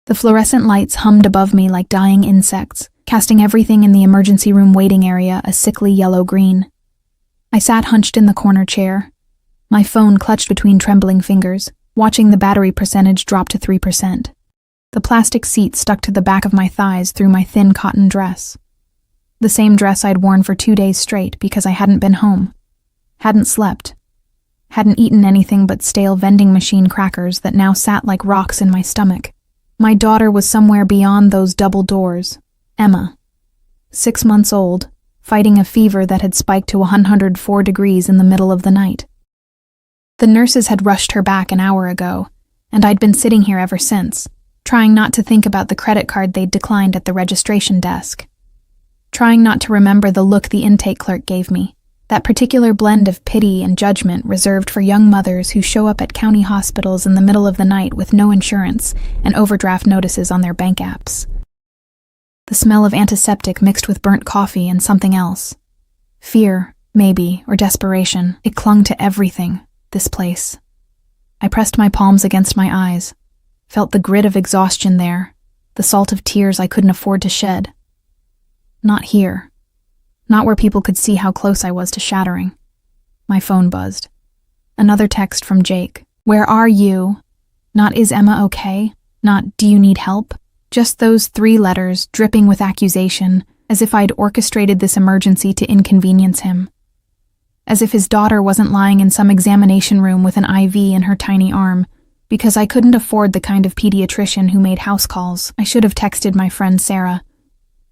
The fluorescent lights hummed above me like dying insects, casting everything in the emergency room waiting area a sickly yellow-green. I sat hunched in the corner chair, my phone clutched between trembling fingers, watching the battery percentage drop to 3%. The plastic seat stuck to the back of my thighs through my thin cotton dress. The same dress I'd worn for 2 days straight because I hadn't been home, hadn't slept, hadn't eaten anything but stale vending machine crackers that now sat like rocks in my stomach. My daughter was somewhere beyond those double doors. Emma, 6 months old, fighting a fever that had spiked to 104 degrees in the middle of the night. The nurses had rushed her back an hour ago, and I'd been sitting here ever since, trying not to think about the credit card they'd declined at the registration desk. Trying not to remember the look the intake clerk gave me, that particular blend of pity and judgment reserved for young mothers who show up at county hospitals in the middle of the night with no insurance and overdraft notices on their bank apps. The smell of antiseptic mixed with burnt coffee and something else. Fear, maybe, or desperation. It clung to everything, this place. I pressed my palms against my eyes, felt the grit of exhaustion there, the salt of tears I couldn't afford to shed. Not here. Not where people could see how close I was to shattering. My phone buzzed. Another text from Jake. Where are you? Not is Emma okay? Not do you need help? Just those 3 letters dripping with accusation, as if I'd orchestrated this emergency to inconvenience him. As if his daughter wasn't lying in some examination room with an IV in her tiny arm, because I couldn't afford the kind of pediatrician who made house calls. I should have texted my friend Sarah.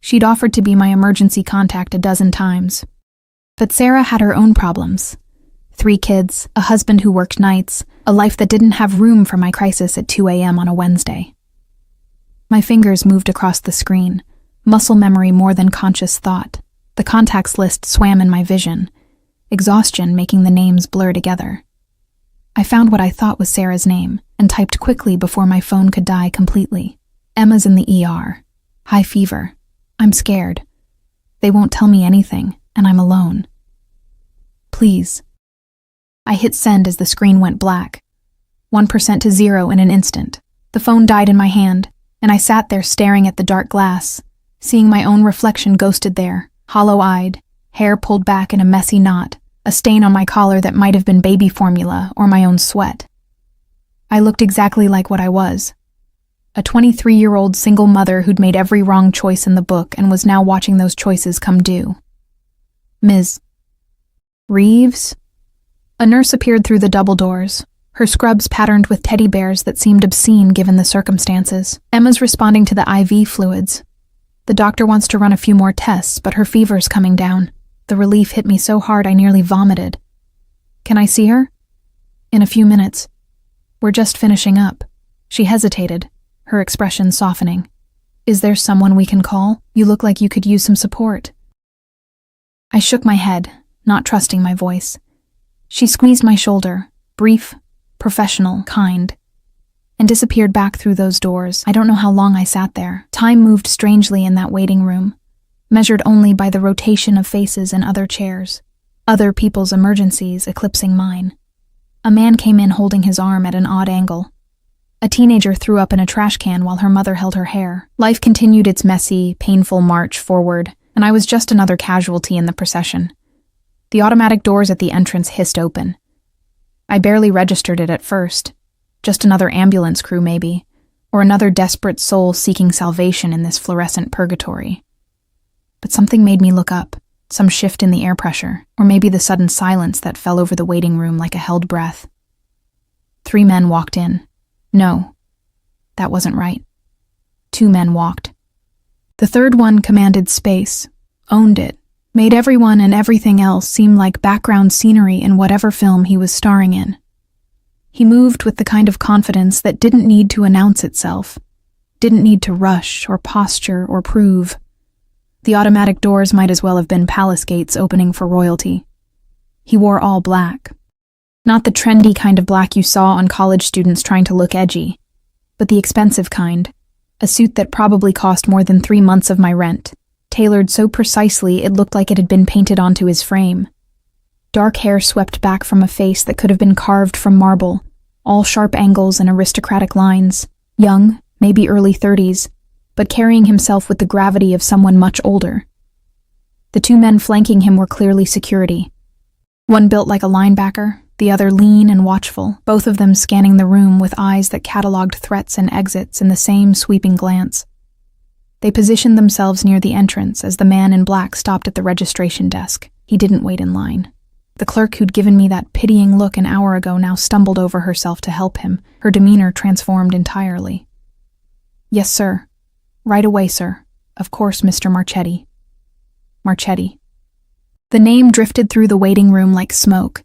She'd offered to be my emergency contact a dozen times. But Sarah had her own problems. 3 kids, a husband who worked nights, a life that didn't have room for my crisis at 2 a.m. on a Wednesday. My fingers moved across the screen, muscle memory more than conscious thought. The contacts list swam in my vision, exhaustion making the names blur together. I found what I thought was Sarah's name and typed quickly before my phone could die completely. Emma's in the ER. High fever. I'm scared. They won't tell me anything, and I'm alone. Please. I hit send as the screen went black. 1% to 0 in an instant. The phone died in my hand, and I sat there staring at the dark glass, seeing my own reflection ghosted there, hollow-eyed, hair pulled back in a messy knot, a stain on my collar that might have been baby formula or my own sweat. I looked exactly like what I was. A 23-year-old single mother who'd made every wrong choice in the book and was now watching those choices come due. Ms. Reeves? A nurse appeared through the double doors, her scrubs patterned with teddy bears that seemed obscene given the circumstances. Emma's responding to the IV fluids. The doctor wants to run a few more tests, but her fever's coming down. The relief hit me so hard I nearly vomited. Can I see her? In a few minutes. We're just finishing up. She hesitated, her expression softening. Is there someone we can call? You look like you could use some support. I shook my head, not trusting my voice. She squeezed my shoulder, brief, professional, kind, and disappeared back through those doors. I don't know how long I sat there. Time moved strangely in that waiting room, measured only by the rotation of faces in other chairs, other people's emergencies eclipsing mine. A man came in holding his arm at an odd angle. A teenager threw up in a trash can while her mother held her hair. Life continued its messy, painful march forward, and I was just another casualty in the procession. The automatic doors at the entrance hissed open. I barely registered it at first. Just another ambulance crew, maybe, or another desperate soul seeking salvation in this fluorescent purgatory. But something made me look up, some shift in the air pressure, or maybe the sudden silence that fell over the waiting room like a held breath. 3 men walked in. No, that wasn't right. 2 men walked. The third one commanded space, owned it, made everyone and everything else seem like background scenery in whatever film he was starring in. He moved with the kind of confidence that didn't need to announce itself, didn't need to rush or posture or prove. The automatic doors might as well have been palace gates opening for royalty. He wore all black. Not the trendy kind of black you saw on college students trying to look edgy, but the expensive kind, a suit that probably cost more than 3 months of my rent, tailored so precisely it looked like it had been painted onto his frame. Dark hair swept back from a face that could have been carved from marble, all sharp angles and aristocratic lines. Young, maybe early 30s, but carrying himself with the gravity of someone much older. The two men flanking him were clearly security. One built like a linebacker, the other lean and watchful, both of them scanning the room with eyes that cataloged threats and exits in the same sweeping glance. They positioned themselves near the entrance as the man in black stopped at the registration desk. He didn't wait in line. The clerk who'd given me that pitying look an hour ago now stumbled over herself to help him, her demeanor transformed entirely. "Yes, sir. Right away, sir. Of course, Mr. Marchetti." Marchetti. The name drifted through the waiting room like smoke,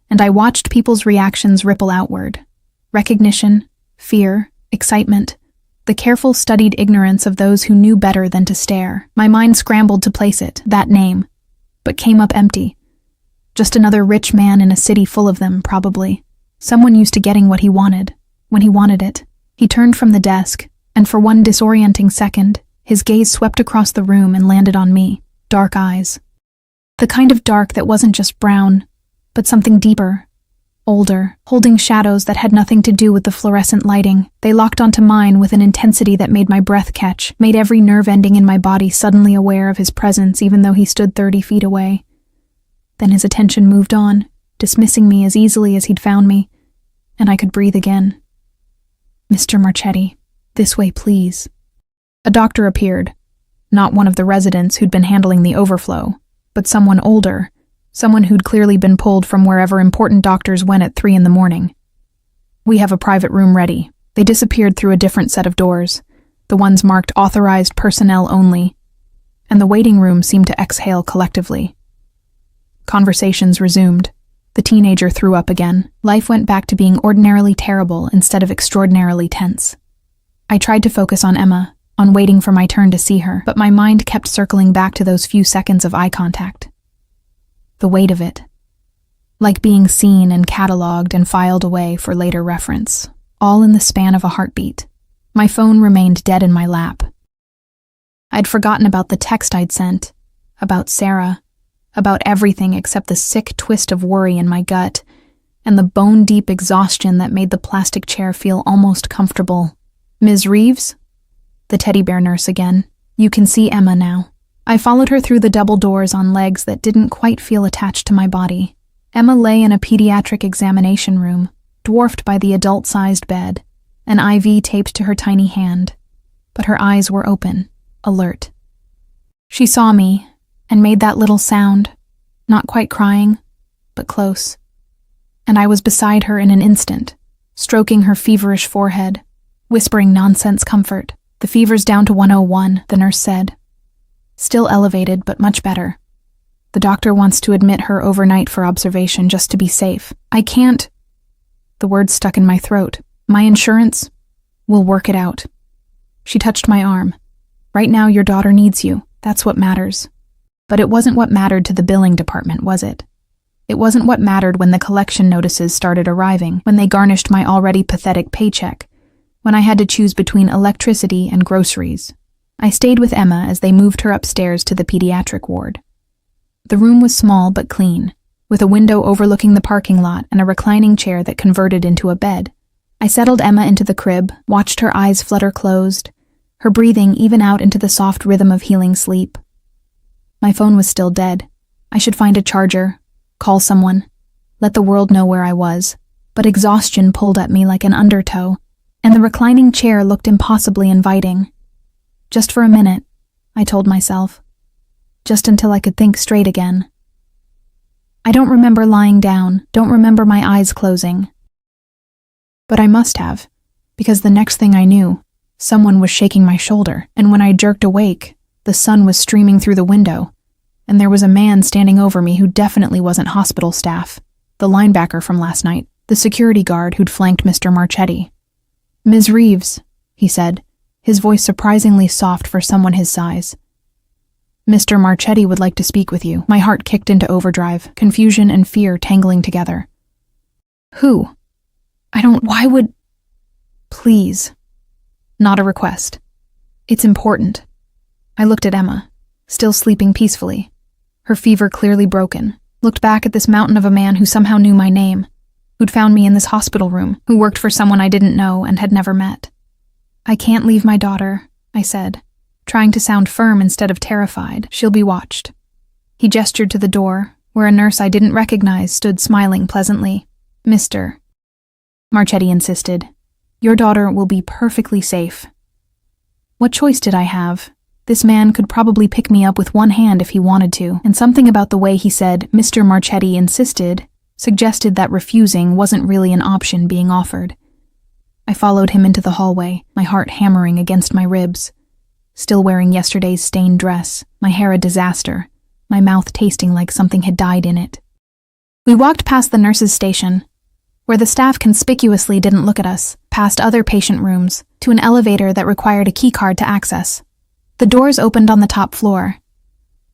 and I watched people's reactions ripple outward. Recognition, fear, excitement, the careful, studied ignorance of those who knew better than to stare. My mind scrambled to place it, that name, but came up empty. Just another rich man in a city full of them, probably. Someone used to getting what he wanted, when he wanted it. He turned from the desk, and for one disorienting second, his gaze swept across the room and landed on me. Dark eyes. The kind of dark that wasn't just brown, but something deeper, older, holding shadows that had nothing to do with the fluorescent lighting. They locked onto mine with an intensity that made my breath catch, made every nerve ending in my body suddenly aware of his presence even though he stood 30 feet away. Then his attention moved on, dismissing me as easily as he'd found me, and I could breathe again. "Mr. Marchetti, this way, please." A doctor appeared. Not one of the residents who'd been handling the overflow, but someone older, someone who'd clearly been pulled from wherever important doctors went at 3 a.m. "We have a private room ready." They disappeared through a different set of doors, the ones marked authorized personnel only, and the waiting room seemed to exhale collectively. Conversations resumed. The teenager threw up again. Life went back to being ordinarily terrible instead of extraordinarily tense. I tried to focus on Emma, on waiting for my turn to see her, but my mind kept circling back to those few seconds of eye contact. The weight of it. Like being seen and catalogued and filed away for later reference, all in the span of a heartbeat. My phone remained dead in my lap. I'd forgotten about the text I'd sent, about Sarah, about everything except the sick twist of worry in my gut, and the bone-deep exhaustion that made the plastic chair feel almost comfortable. "Ms. Reeves?" The teddy bear nurse again. "You can see Emma now." I followed her through the double doors on legs that didn't quite feel attached to my body. Emma lay in a pediatric examination room, dwarfed by the adult-sized bed, an IV taped to her tiny hand, but her eyes were open, alert. She saw me, and made that little sound, not quite crying, but close. And I was beside her in an instant, stroking her feverish forehead, whispering nonsense comfort. "The fever's down to 101, the nurse said. "Still elevated, but much better. The doctor wants to admit her overnight for observation just to be safe." "I can't." The words stuck in my throat. "My insurance will work it out." She touched my arm. "Right now your daughter needs you. That's what matters." But it wasn't what mattered to the billing department, was it? It wasn't what mattered when the collection notices started arriving, when they garnished my already pathetic paycheck, when I had to choose between electricity and groceries. I stayed with Emma as they moved her upstairs to the pediatric ward. The room was small but clean, with a window overlooking the parking lot and a reclining chair that converted into a bed. I settled Emma into the crib, watched her eyes flutter closed, her breathing even out into the soft rhythm of healing sleep. My phone was still dead. I should find a charger, call someone, let the world know where I was, but exhaustion pulled at me like an undertow, and the reclining chair looked impossibly inviting. Just for a minute, I told myself. Just until I could think straight again. I don't remember lying down, don't remember my eyes closing. But I must have, because the next thing I knew, someone was shaking my shoulder, and when I jerked awake, the sun was streaming through the window, and there was a man standing over me who definitely wasn't hospital staff, the linebacker from last night, the security guard who'd flanked Mr. Marchetti. "Ms. Reeves," he said, his voice surprisingly soft for someone his size. "Mr. Marchetti would like to speak with you." My heart kicked into overdrive, confusion and fear tangling together. "Who? Why would—" "Please." Not a request. "It's important." I looked at Emma, still sleeping peacefully, her fever clearly broken, looked back at this mountain of a man who somehow knew my name, who'd found me in this hospital room, who worked for someone I didn't know and had never met. I can't leave my daughter, I said, trying to sound firm instead of terrified. She'll be watched. He gestured to the door, where a nurse I didn't recognize stood smiling pleasantly. Mr. Marchetti insisted. Your daughter will be perfectly safe. What choice did I have? This man could probably pick me up with one hand if he wanted to, and something about the way he said Mr. Marchetti insisted suggested that refusing wasn't really an option being offered. I followed him into the hallway, my heart hammering against my ribs. Still wearing yesterday's stained dress, my hair a disaster, my mouth tasting like something had died in it. We walked past the nurse's station, where the staff conspicuously didn't look at us, past other patient rooms, to an elevator that required a keycard to access. The doors opened on the top floor.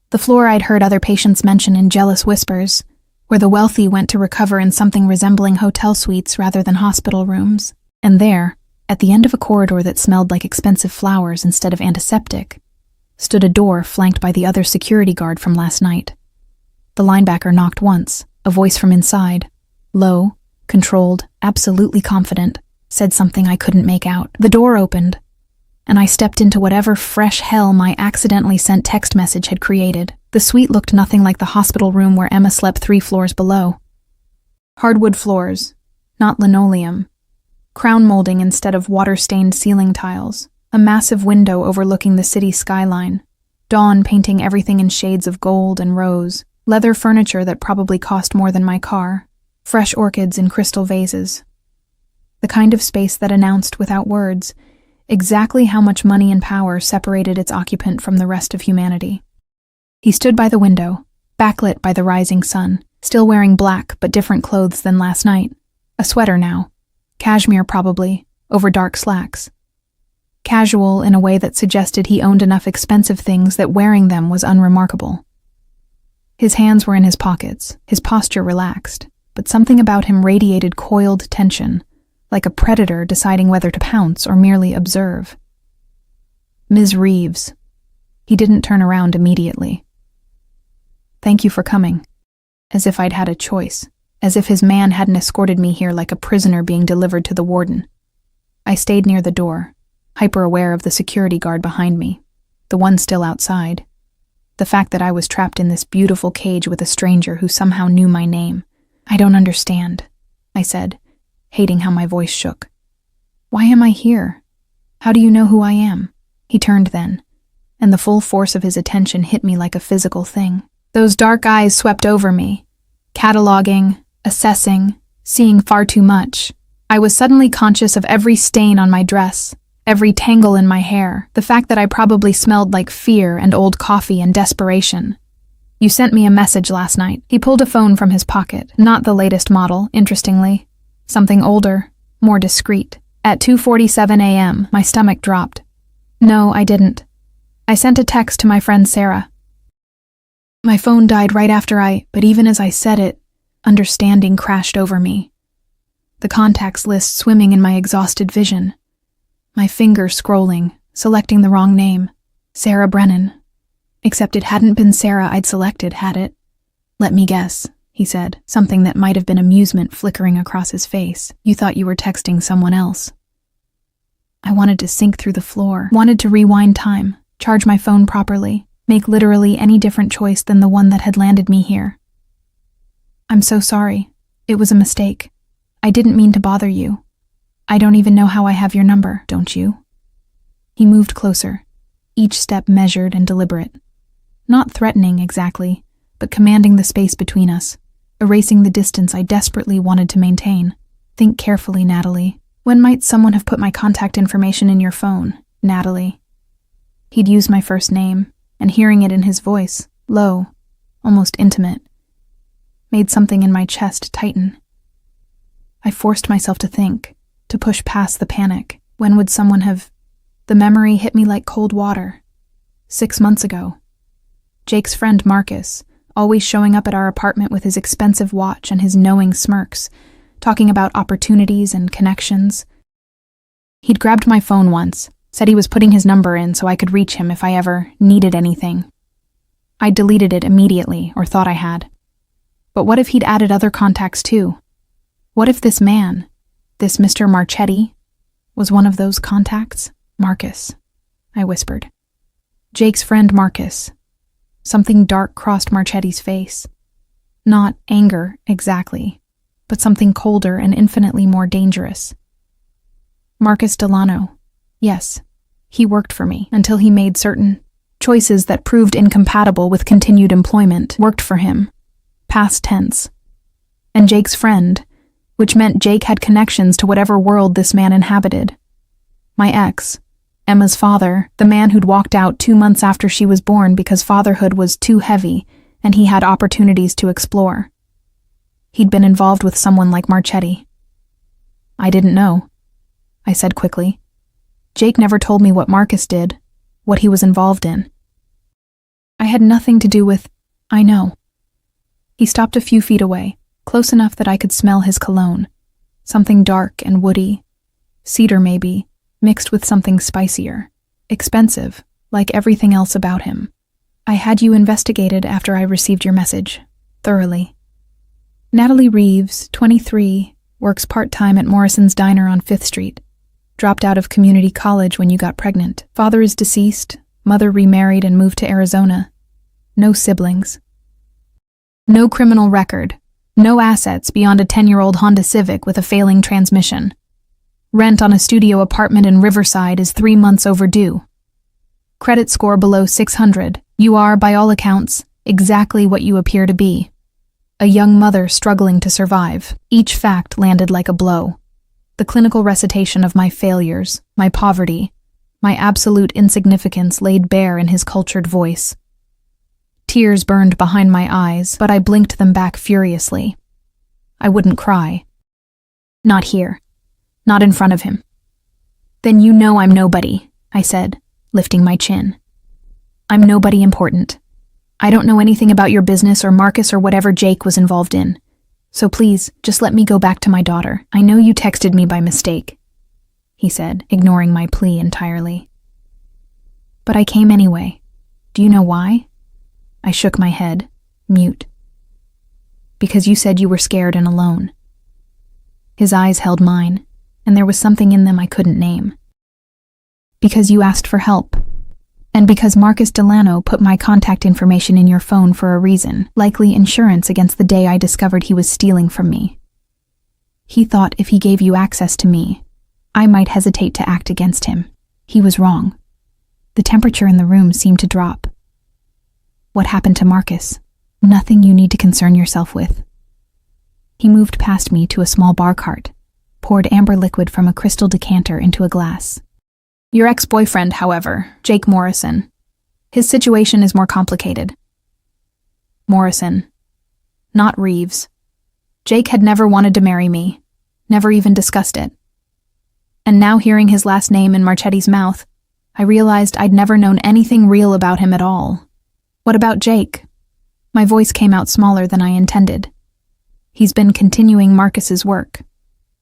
The floor I'd heard other patients mention in jealous whispers, where the wealthy went to recover in something resembling hotel suites rather than hospital rooms. And there, at the end of a corridor that smelled like expensive flowers instead of antiseptic, stood a door flanked by the other security guard from last night. The linebacker knocked once, a voice from inside, low, controlled, absolutely confident, said something I couldn't make out. The door opened, and I stepped into whatever fresh hell my accidentally sent text message had created. The suite looked nothing like the hospital room where Emma slept 3 floors below. Hardwood floors, not linoleum. Crown molding instead of water-stained ceiling tiles. A massive window overlooking the city skyline. Dawn painting everything in shades of gold and rose. Leather furniture that probably cost more than my car. Fresh orchids in crystal vases. The kind of space that announced without words exactly how much money and power separated its occupant from the rest of humanity. He stood by the window, backlit by the rising sun, still wearing black but different clothes than last night. A sweater now. Cashmere probably, over dark slacks. Casual in a way that suggested he owned enough expensive things that wearing them was unremarkable. His hands were in his pockets, his posture relaxed, but something about him radiated coiled tension, like a predator deciding whether to pounce or merely observe. Ms. Reeves. He didn't turn around immediately. Thank you for coming. As if I'd had a choice. As if his man hadn't escorted me here like a prisoner being delivered to the warden. I stayed near the door, hyper-aware of the security guard behind me, the one still outside. The fact that I was trapped in this beautiful cage with a stranger who somehow knew my name. I don't understand, I said, hating how my voice shook. Why am I here? How do you know who I am? He turned then, and the full force of his attention hit me like a physical thing. Those dark eyes swept over me, cataloging, assessing, seeing far too much. I was suddenly conscious of every stain on my dress, every tangle in my hair, the fact that I probably smelled like fear and old coffee and desperation. You sent me a message last night. He pulled a phone from his pocket, not the latest model, interestingly. Something older, more discreet. At 2:47 a.m., my stomach dropped. No, I didn't. I sent a text to my friend Sarah. My phone died right after but even as I said it, understanding crashed over me. The contacts list swimming in my exhausted vision. My finger scrolling, selecting the wrong name. Sarah Brennan. Except it hadn't been Sarah I'd selected, had it? Let me guess, he said, something that might have been amusement flickering across his face. You thought you were texting someone else. I wanted to sink through the floor, wanted to rewind time, charge my phone properly, make literally any different choice than the one that had landed me here. I'm so sorry. It was a mistake. I didn't mean to bother you. I don't even know how I have your number, don't you? He moved closer, each step measured and deliberate. Not threatening exactly, but commanding the space between us, erasing the distance I desperately wanted to maintain. Think carefully, Natalie. When might someone have put my contact information in your phone, Natalie? He'd used my first name, and hearing it in his voice, low, almost intimate, made something in my chest tighten. I forced myself to think, to push past the panic. When would someone have... The memory hit me like cold water. 6 months ago. Jake's friend Marcus, always showing up at our apartment with his expensive watch and his knowing smirks, talking about opportunities and connections. He'd grabbed my phone once, said he was putting his number in so I could reach him if I ever needed anything. I deleted it immediately, or thought I had. But what if he'd added other contacts too? What if this man, this Mr. Marchetti, was one of those contacts? Marcus, I whispered. Jake's friend Marcus. Something dark crossed Marchetti's face. Not anger, exactly, but something colder and infinitely more dangerous. Marcus Delano. Yes, he worked for me until he made certain choices that proved incompatible with continued employment. Worked for him. Past tense. And Jake's friend, which meant Jake had connections to whatever world this man inhabited. My ex, Emma's father, the man who'd walked out 2 months after she was born because fatherhood was too heavy and he had opportunities to explore. He'd been involved with someone like Marchetti. I didn't know, I said quickly. Jake never told me what Marcus did, what he was involved in. I had nothing to do with, I know. He stopped a few feet away, close enough that I could smell his cologne. Something dark and woody. Cedar maybe, mixed with something spicier. Expensive, like everything else about him. I had you investigated after I received your message. Thoroughly. Natalie Reeves, 23, works part-time at Morrison's Diner on 5th Street. Dropped out of community college when you got pregnant. Father is deceased, mother remarried and moved to Arizona. No siblings. No criminal record. No assets beyond a 10-year-old Honda Civic with a failing transmission. Rent on a studio apartment in Riverside is 3 months overdue. Credit score below 600. You are, by all accounts, exactly what you appear to be. A young mother struggling to survive. Each fact landed like a blow. The clinical recitation of my failures, my poverty, my absolute insignificance laid bare in his cultured voice. Tears burned behind my eyes, but I blinked them back furiously. I wouldn't cry. Not here. Not in front of him. Then you know I'm nobody, I said, lifting my chin. I'm nobody important. I don't know anything about your business or Marcus or whatever Jake was involved in. So please, just let me go back to my daughter. I know you texted me by mistake, he said, ignoring my plea entirely. But I came anyway. Do you know why? I shook my head, mute. Because you said you were scared and alone. His eyes held mine, and there was something in them I couldn't name. Because you asked for help. And because Marcus Delano put my contact information in your phone for a reason, likely insurance against the day I discovered he was stealing from me. He thought if he gave you access to me, I might hesitate to act against him. He was wrong. The temperature in the room seemed to drop. What happened to Marcus? Nothing you need to concern yourself with. He moved past me to a small bar cart, poured amber liquid from a crystal decanter into a glass. Your ex-boyfriend, however, Jake Morrison. His situation is more complicated. Morrison. Not Reeves. Jake had never wanted to marry me, never even discussed it. And now hearing his last name in Marchetti's mouth, I realized I'd never known anything real about him at all. What about Jake? My voice came out smaller than I intended. He's been continuing Marcus's work.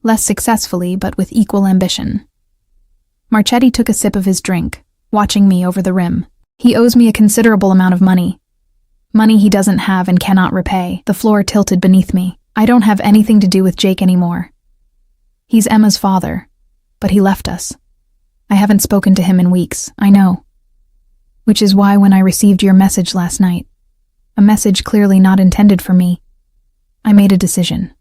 Less successfully, but with equal ambition. Marchetti took a sip of his drink, watching me over the rim. He owes me a considerable amount of money. Money he doesn't have and cannot repay. The floor tilted beneath me. I don't have anything to do with Jake anymore. He's Emma's father, but he left us. I haven't spoken to him in weeks, I know. Which is why when I received your message last night, a message clearly not intended for me, I made a decision.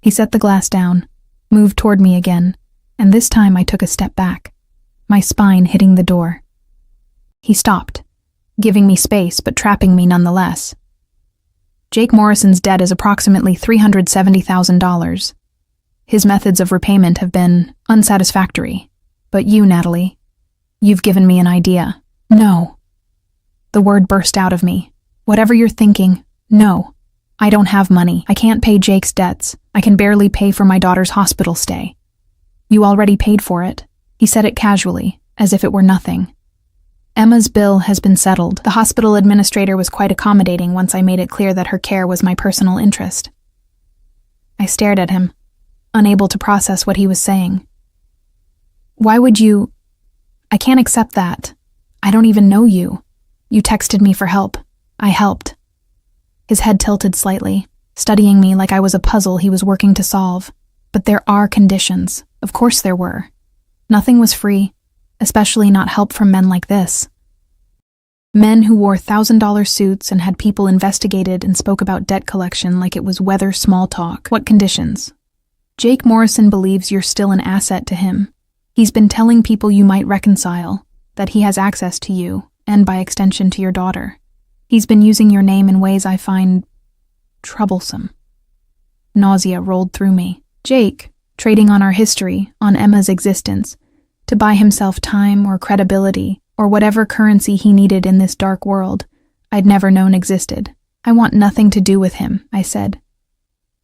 He set the glass down, moved toward me again, and this time I took a step back, my spine hitting the door. He stopped, giving me space but trapping me nonetheless. Jake Morrison's debt is approximately $370,000. His methods of repayment have been unsatisfactory. But you, Natalie, you've given me an idea. No. The word burst out of me. Whatever you're thinking, no. I don't have money. I can't pay Jake's debts. I can barely pay for my daughter's hospital stay. You already paid for it. He said it casually, as if it were nothing. Emma's bill has been settled. The hospital administrator was quite accommodating once I made it clear that her care was my personal interest. I stared at him, unable to process what he was saying. Why would you... I can't accept that. I don't even know you. You texted me for help. I helped. His head tilted slightly, studying me like I was a puzzle he was working to solve. But there are conditions. Of course there were. Nothing was free. especially not help from men like this. Men who wore $1,000 suits and had people investigated and spoke about debt collection like it was weather small talk. What conditions? Jake Morrison believes you're still an asset to him. He's been telling people you might reconcile, that he has access to you, and by extension to your daughter. He's been using your name in ways I find troublesome. Nausea rolled through me. Jake, trading on our history, on Emma's existence, to buy himself time or credibility, or whatever currency he needed in this dark world I'd never known existed. I want nothing to do with him, I said.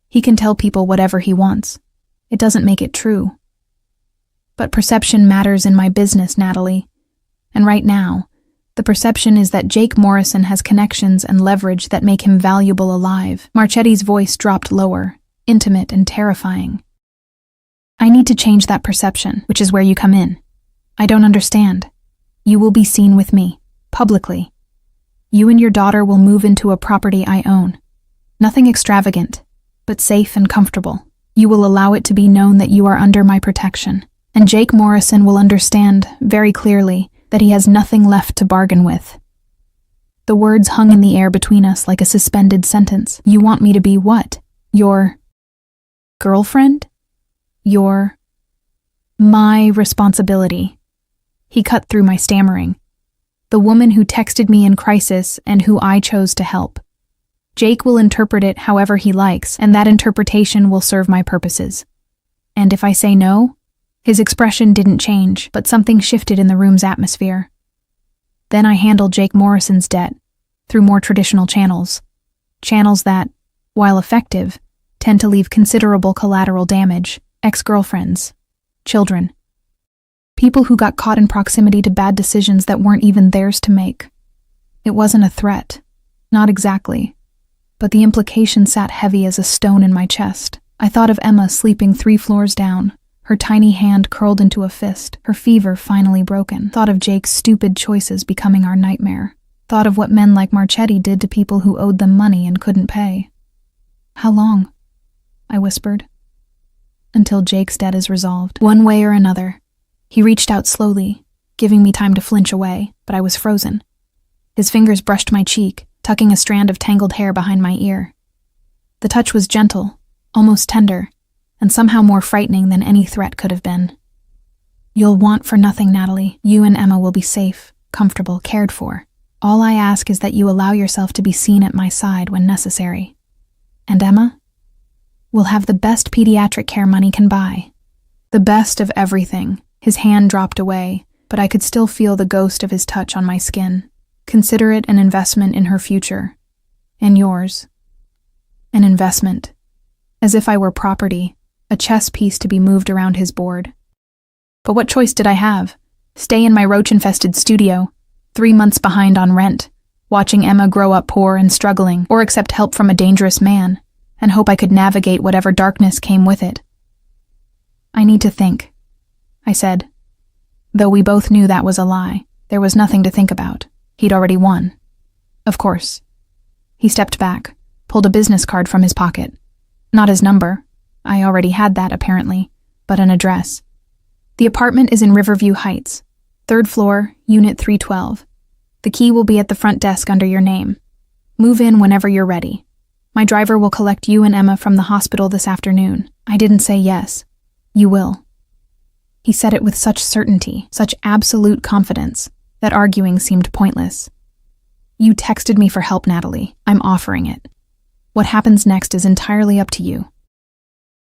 He can tell people whatever he wants. It doesn't make it true. But perception matters in my business, Natalie. And right now, the perception is that Jake Morrison has connections and leverage that make him valuable alive. Marchetti's voice dropped lower, intimate and terrifying. I need to change that perception, which is where you come in. I don't understand. You will be seen with me, publicly. You and your daughter will move into a property I own. Nothing extravagant, but safe and comfortable. You will allow it to be known that you are under my protection. And Jake Morrison will understand, very clearly, that he has nothing left to bargain with. The words hung in the air between us like a suspended sentence. You want me to be what? Your girlfriend? My responsibility. He cut through my stammering. The woman who texted me in crisis and who I chose to help. Jake will interpret it however he likes, and that interpretation will serve my purposes. And if I say no? His expression didn't change, but something shifted in the room's atmosphere. Then I handled Jake Morrison's debt, through more traditional channels. Channels that, while effective, tend to leave considerable collateral damage. Ex-girlfriends. Children. People who got caught in proximity to bad decisions that weren't even theirs to make. It wasn't a threat. Not exactly. But the implication sat heavy as a stone in my chest. I thought of Emma sleeping 3 floors down, her tiny hand curled into a fist, her fever finally broken. Thought of Jake's stupid choices becoming our nightmare. Thought of what men like Marchetti did to people who owed them money and couldn't pay. How long? I whispered. Until Jake's debt is resolved, one way or another. He reached out slowly, giving me time to flinch away, but I was frozen. His fingers brushed my cheek, tucking a strand of tangled hair behind my ear. The touch was gentle, almost tender, and somehow more frightening than any threat could have been. You'll want for nothing, Natalie. You and Emma will be safe, comfortable, cared for. All I ask is that you allow yourself to be seen at my side when necessary. And Emma? We'll have the best pediatric care money can buy. The best of everything. His hand dropped away, but I could still feel the ghost of his touch on my skin. Consider it an investment in her future. And yours. An investment. As if I were property, a chess piece to be moved around his board. But what choice did I have? Stay in my roach-infested studio, 3 months behind on rent, watching Emma grow up poor and struggling, or accept help from a dangerous man, and hope I could navigate whatever darkness came with it. I need to think, I said. Though we both knew that was a lie, there was nothing to think about. He'd already won. Of course. He stepped back, pulled a business card from his pocket. Not his number. I already had that, apparently, but an address. The apartment is in Riverview Heights, 3rd floor, Unit 312. The key will be at the front desk under your name. Move in whenever you're ready. My driver will collect you and Emma from the hospital this afternoon. I didn't say yes. You will. He said it with such certainty, such absolute confidence, that arguing seemed pointless. You texted me for help, Natalie. I'm offering it. What happens next is entirely up to you.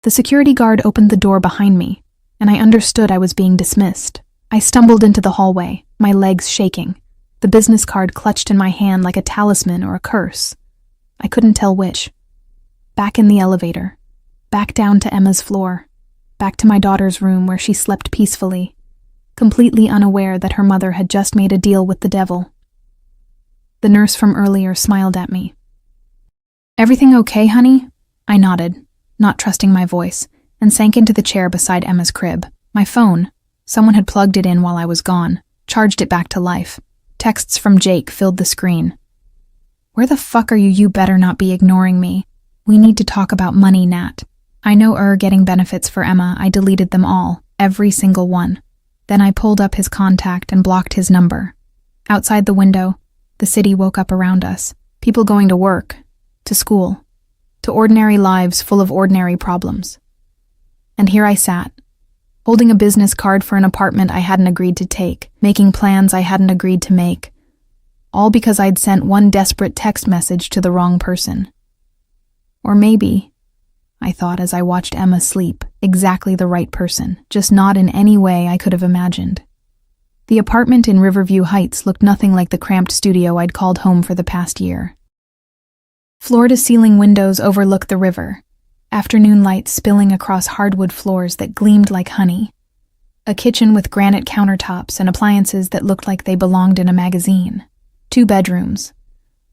The security guard opened the door behind me, and I understood I was being dismissed. I stumbled into the hallway, my legs shaking, the business card clutched in my hand like a talisman or a curse. I couldn't tell which. Back in the elevator, back down to Emma's floor, back to my daughter's room where she slept peacefully, completely unaware that her mother had just made a deal with the devil. The nurse from earlier smiled at me. Everything okay, honey? I nodded, not trusting my voice, and sank into the chair beside Emma's crib. My phone, someone had plugged it in while I was gone, charged it back to life. Texts from Jake filled the screen. Where the fuck are you? You better not be ignoring me. We need to talk about money, Nat. I know getting benefits for Emma. I deleted them all, every single one. Then I pulled up his contact and blocked his number. Outside the window, the city woke up around us. People going to work, to school, to ordinary lives full of ordinary problems. And here I sat, holding a business card for an apartment I hadn't agreed to take, making plans I hadn't agreed to make, all because I'd sent one desperate text message to the wrong person. Or maybe, I thought as I watched Emma sleep, exactly the right person, just not in any way I could have imagined. The apartment in Riverview Heights looked nothing like the cramped studio I'd called home for the past year. Floor-to-ceiling windows overlooked the river, afternoon light spilling across hardwood floors that gleamed like honey. A kitchen with granite countertops and appliances that looked like they belonged in a magazine. 2 bedrooms,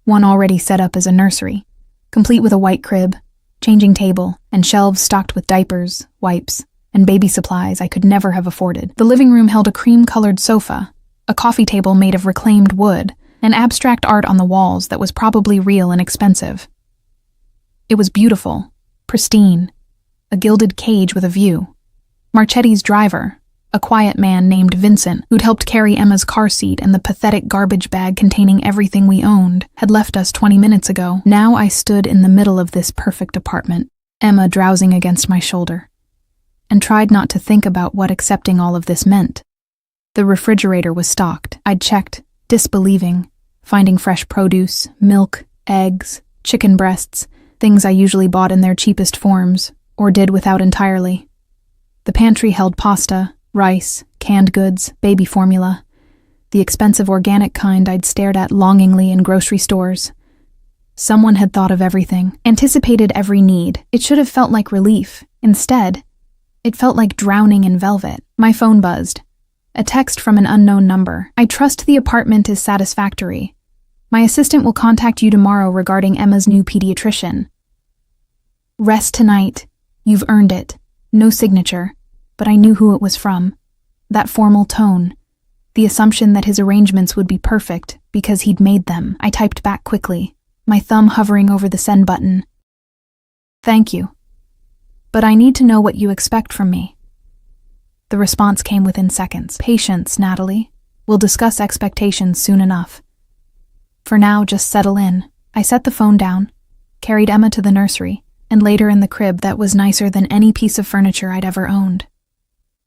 one already set up as a nursery, complete with a white crib, changing table, and shelves stocked with diapers, wipes, and baby supplies I could never have afforded. The living room held a cream-colored sofa, a coffee table made of reclaimed wood, and abstract art on the walls that was probably real and expensive. It was beautiful, pristine, a gilded cage with a view. Marchetti's driver, a quiet man named Vincent, who'd helped carry Emma's car seat and the pathetic garbage bag containing everything we owned, had left us 20 minutes ago. Now I stood in the middle of this perfect apartment, Emma drowsing against my shoulder, and tried not to think about what accepting all of this meant. The refrigerator was stocked. I'd checked, disbelieving, finding fresh produce, milk, eggs, chicken breasts, things I usually bought in their cheapest forms, or did without entirely. The pantry held pasta, rice, canned goods, baby formula, the expensive organic kind I'd stared at longingly in grocery stores. Someone had thought of everything, anticipated every need. It should have felt like relief. Instead, it felt like drowning in velvet. My phone buzzed. A text from an unknown number. I trust the apartment is satisfactory. My assistant will contact you tomorrow regarding Emma's new pediatrician. Rest tonight. You've earned it. No signature. But I knew who it was from. That formal tone. The assumption that his arrangements would be perfect because he'd made them. I typed back quickly, my thumb hovering over the send button. Thank you. But I need to know what you expect from me. The response came within seconds. Patience, Natalie. We'll discuss expectations soon enough. For now, just settle in. I set the phone down, carried Emma to the nursery, and laid her in the crib that was nicer than any piece of furniture I'd ever owned.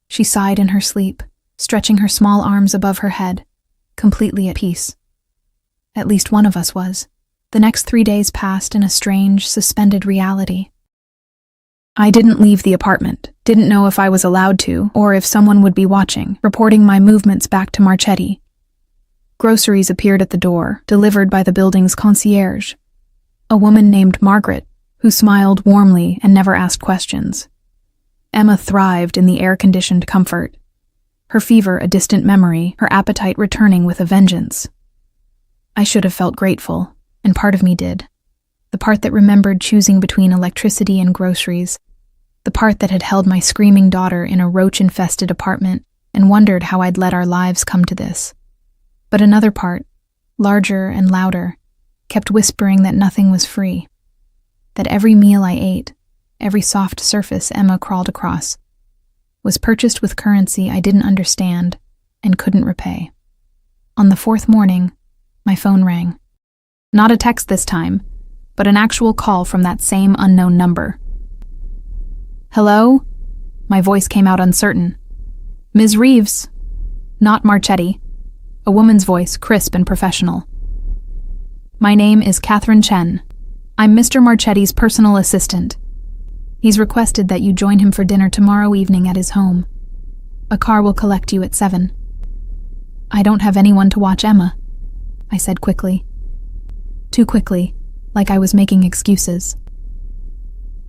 She sighed in her sleep, stretching her small arms above her head, completely at peace. At least one of us was. The next 3 days passed in a strange, suspended reality. I didn't leave the apartment, didn't know if I was allowed to, or if someone would be watching, reporting my movements back to Marchetti. Groceries appeared at the door, delivered by the building's concierge, a woman named Margaret, who smiled warmly and never asked questions. Emma thrived in the air-conditioned comfort. Her fever a distant memory, her appetite returning with a vengeance. I should have felt grateful, and part of me did. The part that remembered choosing between electricity and groceries. The part that had held my screaming daughter in a roach-infested apartment and wondered how I'd let our lives come to this. But another part, larger and louder, kept whispering that nothing was free. That every meal I ate, every soft surface Emma crawled across, was purchased with currency I didn't understand and couldn't repay. On the 4th morning, my phone rang. Not a text this time, but an actual call from that same unknown number. Hello? My voice came out uncertain. Ms. Reeves. Not Marchetti. A woman's voice, crisp and professional. My name is Catherine Chen. I'm Mr. Marchetti's personal assistant. He's requested that you join him for dinner tomorrow evening at his home. A car will collect you at 7. I don't have anyone to watch Emma, I said quickly. Too quickly, like I was making excuses.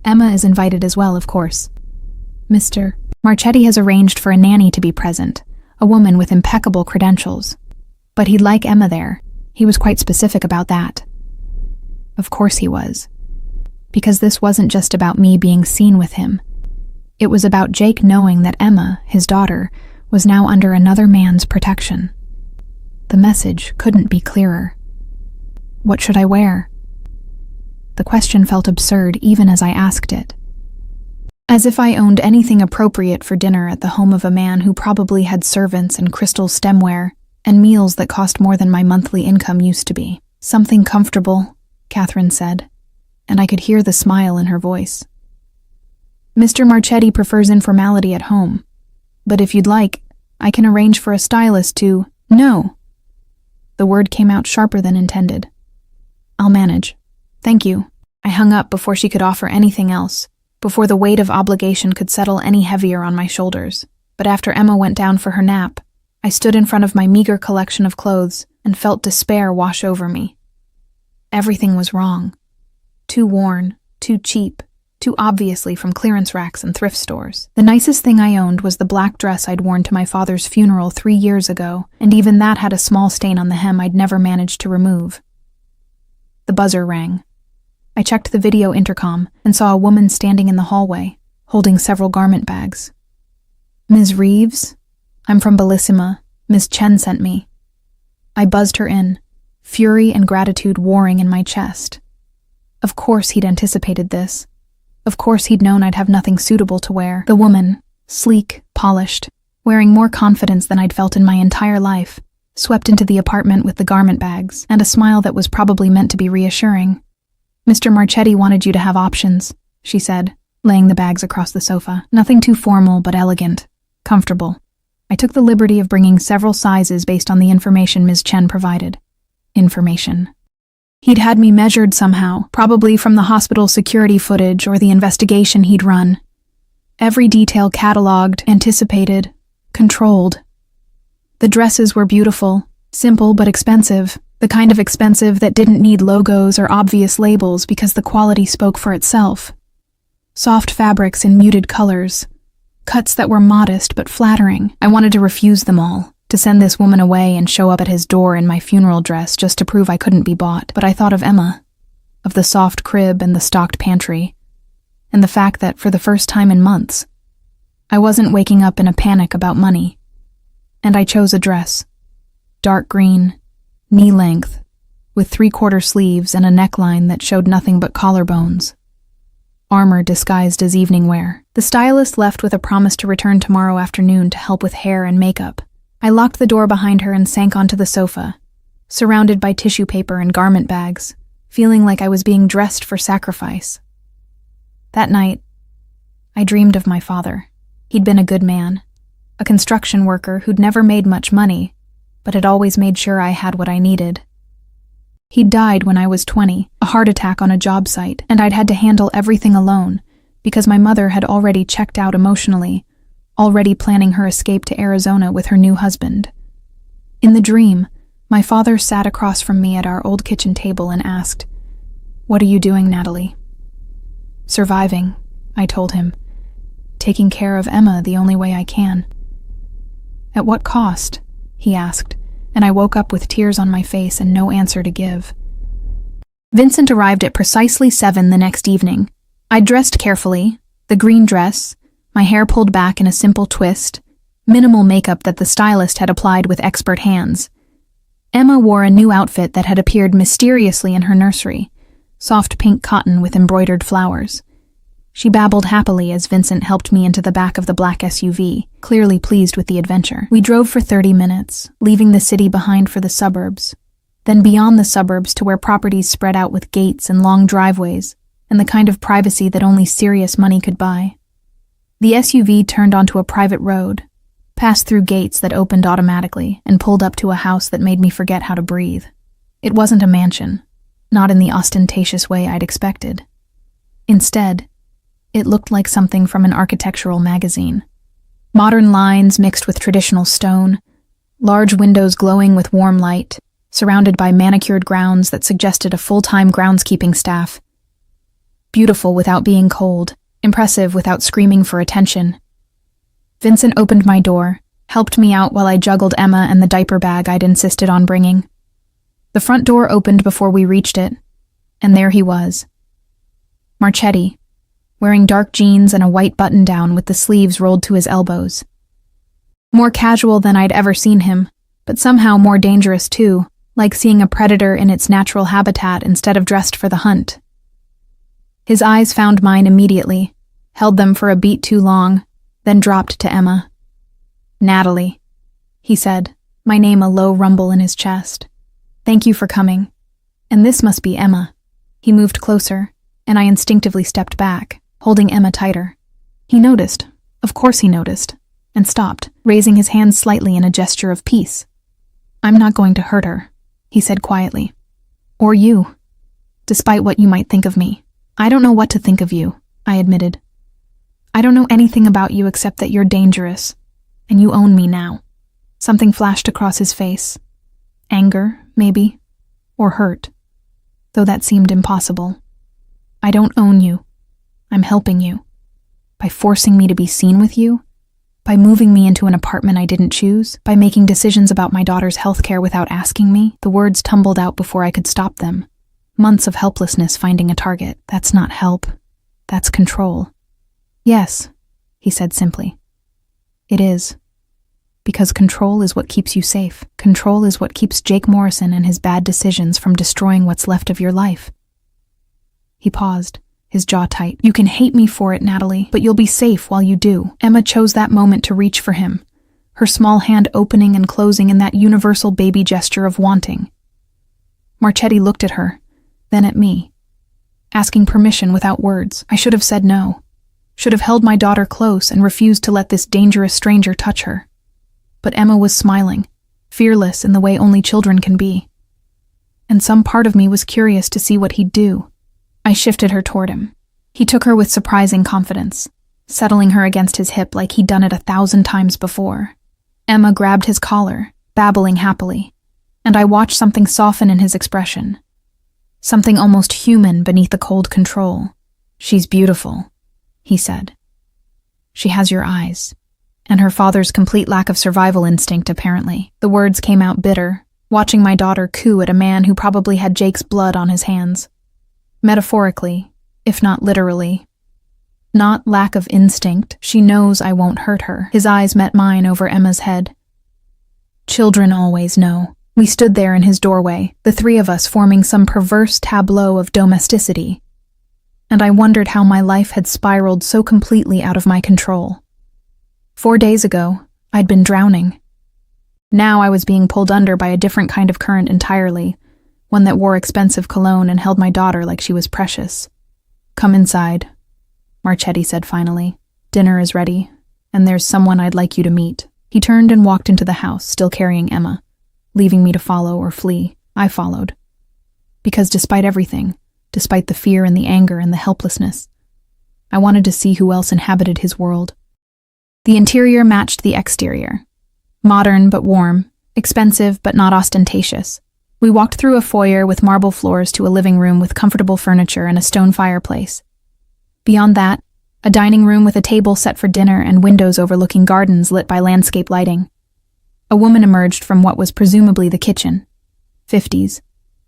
Emma is invited as well, of course. Mr. Marchetti has arranged for a nanny to be present, a woman with impeccable credentials. But he'd like Emma there. He was quite specific about that. Of course he was. Because this wasn't just about me being seen with him. It was about Jake knowing that Emma, his daughter, was now under another man's protection. The message couldn't be clearer. What should I wear? The question felt absurd even as I asked it. As if I owned anything appropriate for dinner at the home of a man who probably had servants and crystal stemware and meals that cost more than my monthly income used to be. "Something comfortable," Catherine said, and I could hear the smile in her voice. "Mr. Marchetti prefers informality at home, but if you'd like, I can arrange for a stylist to—" "No." The word came out sharper than intended. "I'll manage. Thank you." I hung up before she could offer anything else, before the weight of obligation could settle any heavier on my shoulders. But after Emma went down for her nap, I stood in front of my meager collection of clothes and felt despair wash over me. Everything was wrong. Too worn, too cheap, too obviously from clearance racks and thrift stores. The nicest thing I owned was the black dress I'd worn to my father's funeral 3 years ago, and even that had a small stain on the hem I'd never managed to remove. The buzzer rang. I checked the video intercom and saw a woman standing in the hallway, holding several garment bags. "Ms. Reeves? I'm from Bellissima. Ms. Chen sent me." I buzzed her in, fury and gratitude warring in my chest. Of course he'd anticipated this. Of course he'd known I'd have nothing suitable to wear. The woman, sleek, polished, wearing more confidence than I'd felt in my entire life, swept into the apartment with the garment bags and a smile that was probably meant to be reassuring. "Mr. Marchetti wanted you to have options," she said, laying the bags across the sofa. "Nothing too formal, but elegant, comfortable." I took the liberty of bringing several sizes based on the information Ms. Chen provided. Information. He'd had me measured somehow, probably from the hospital security footage or the investigation he'd run. Every detail catalogued, anticipated, controlled. The dresses were beautiful, simple but expensive, the kind of expensive that didn't need logos or obvious labels because the quality spoke for itself. Soft fabrics in muted colors, cuts that were modest but flattering. I wanted to refuse them all, to send this woman away and show up at his door in my funeral dress just to prove I couldn't be bought. But I thought of Emma, of the soft crib and the stocked pantry, and the fact that for the first time in months, I wasn't waking up in a panic about money. And I chose a dress. Dark green, knee-length, with 3/4 sleeves and a neckline that showed nothing but collarbones. Armor disguised as evening wear. The stylist left with a promise to return tomorrow afternoon to help with hair and makeup. I locked the door behind her and sank onto the sofa, surrounded by tissue paper and garment bags, feeling like I was being dressed for sacrifice. That night, I dreamed of my father. He'd been a good man, a construction worker who'd never made much money, but had always made sure I had what I needed. He'd died when I was 20, a heart attack on a job site, and I'd had to handle everything alone because my mother had already checked out emotionally, already planning her escape to Arizona with her new husband. In the dream, my father sat across from me at our old kitchen table and asked, "What are you doing, Natalie?" "Surviving," I told him. "Taking care of Emma the only way I can." "At what cost?" he asked, and I woke up with tears on my face and no answer to give. Vincent arrived at precisely 7 the next evening. I dressed carefully, the green dress, my hair pulled back in a simple twist, minimal makeup that the stylist had applied with expert hands. Emma wore a new outfit that had appeared mysteriously in her nursery, soft pink cotton with embroidered flowers. She babbled happily as Vincent helped me into the back of the black SUV, clearly pleased with the adventure. We drove for 30 minutes, leaving the city behind for the suburbs, then beyond the suburbs to where properties spread out with gates and long driveways, and the kind of privacy that only serious money could buy. The SUV turned onto a private road, passed through gates that opened automatically, and pulled up to a house that made me forget how to breathe. It wasn't a mansion, not in the ostentatious way I'd expected. Instead, it looked like something from an architectural magazine. Modern lines mixed with traditional stone, large windows glowing with warm light, surrounded by manicured grounds that suggested a full-time groundskeeping staff. Beautiful without being cold, impressive without screaming for attention. Vincent opened my door, helped me out while I juggled Emma and the diaper bag I'd insisted on bringing. The front door opened before we reached it, and there he was. Marchetti, wearing dark jeans and a white button-down with the sleeves rolled to his elbows. More casual than I'd ever seen him, but somehow more dangerous too, like seeing a predator in its natural habitat instead of dressed for the hunt. His eyes found mine immediately, held them for a beat too long, then dropped to Emma. "Natalie," he said, my name a low rumble in his chest. "Thank you for coming. And this must be Emma." He moved closer, and I instinctively stepped back, holding Emma tighter. He noticed, of course he noticed, and stopped, raising his hands slightly in a gesture of peace. "I'm not going to hurt her," he said quietly. "Or you, despite what you might think of me." "I don't know what to think of you," I admitted. "I don't know anything about you except that you're dangerous, and you own me now." Something flashed across his face. Anger, maybe, or hurt, though that seemed impossible. "I don't own you. I'm helping you. By forcing me to be seen with you, by moving me into an apartment I didn't choose, by making decisions about my daughter's health care without asking me." The words tumbled out before I could stop them. Months of helplessness finding a target. That's not help. That's control. "Yes," he said simply. "It is. Because control is what keeps you safe. Control is what keeps Jake Morrison and his bad decisions from destroying what's left of your life." He paused, his jaw tight. "You can hate me for it, Natalie, but you'll be safe while you do." Emma chose that moment to reach for him, her small hand opening and closing in that universal baby gesture of wanting. Marchetti looked at her, then at me, asking permission without words. I should have said no, should have held my daughter close and refused to let this dangerous stranger touch her. But Emma was smiling, fearless in the way only children can be. And some part of me was curious to see what he'd do. I shifted her toward him. He took her with surprising confidence, settling her against his hip like he'd done it 1,000 times before. Emma grabbed his collar, babbling happily, and I watched something soften in his expression. Something almost human beneath the cold control. "She's beautiful," he said. "She has your eyes." And her father's complete lack of survival instinct, apparently. The words came out bitter, watching my daughter coo at a man who probably had Jake's blood on his hands. Metaphorically, if not literally. Not lack of instinct, she knows I won't hurt her. His eyes met mine over Emma's head. Children always know. We stood there in his doorway, the three of us forming some perverse tableau of domesticity. And I wondered how my life had spiraled so completely out of my control. 4 days ago, I'd been drowning. Now I was being pulled under by a different kind of current entirely, one that wore expensive cologne and held my daughter like she was precious. "Come inside," Marchetti said finally. "Dinner is ready, and there's someone I'd like you to meet." He turned and walked into the house, still carrying Emma, leaving me to follow or flee. I followed. Because despite everything, despite the fear and the anger and the helplessness, I wanted to see who else inhabited his world. The interior matched the exterior. Modern but warm, expensive but not ostentatious. We walked through a foyer with marble floors to a living room with comfortable furniture and a stone fireplace. Beyond that, a dining room with a table set for dinner and windows overlooking gardens lit by landscape lighting. A woman emerged from what was presumably the kitchen. 50s,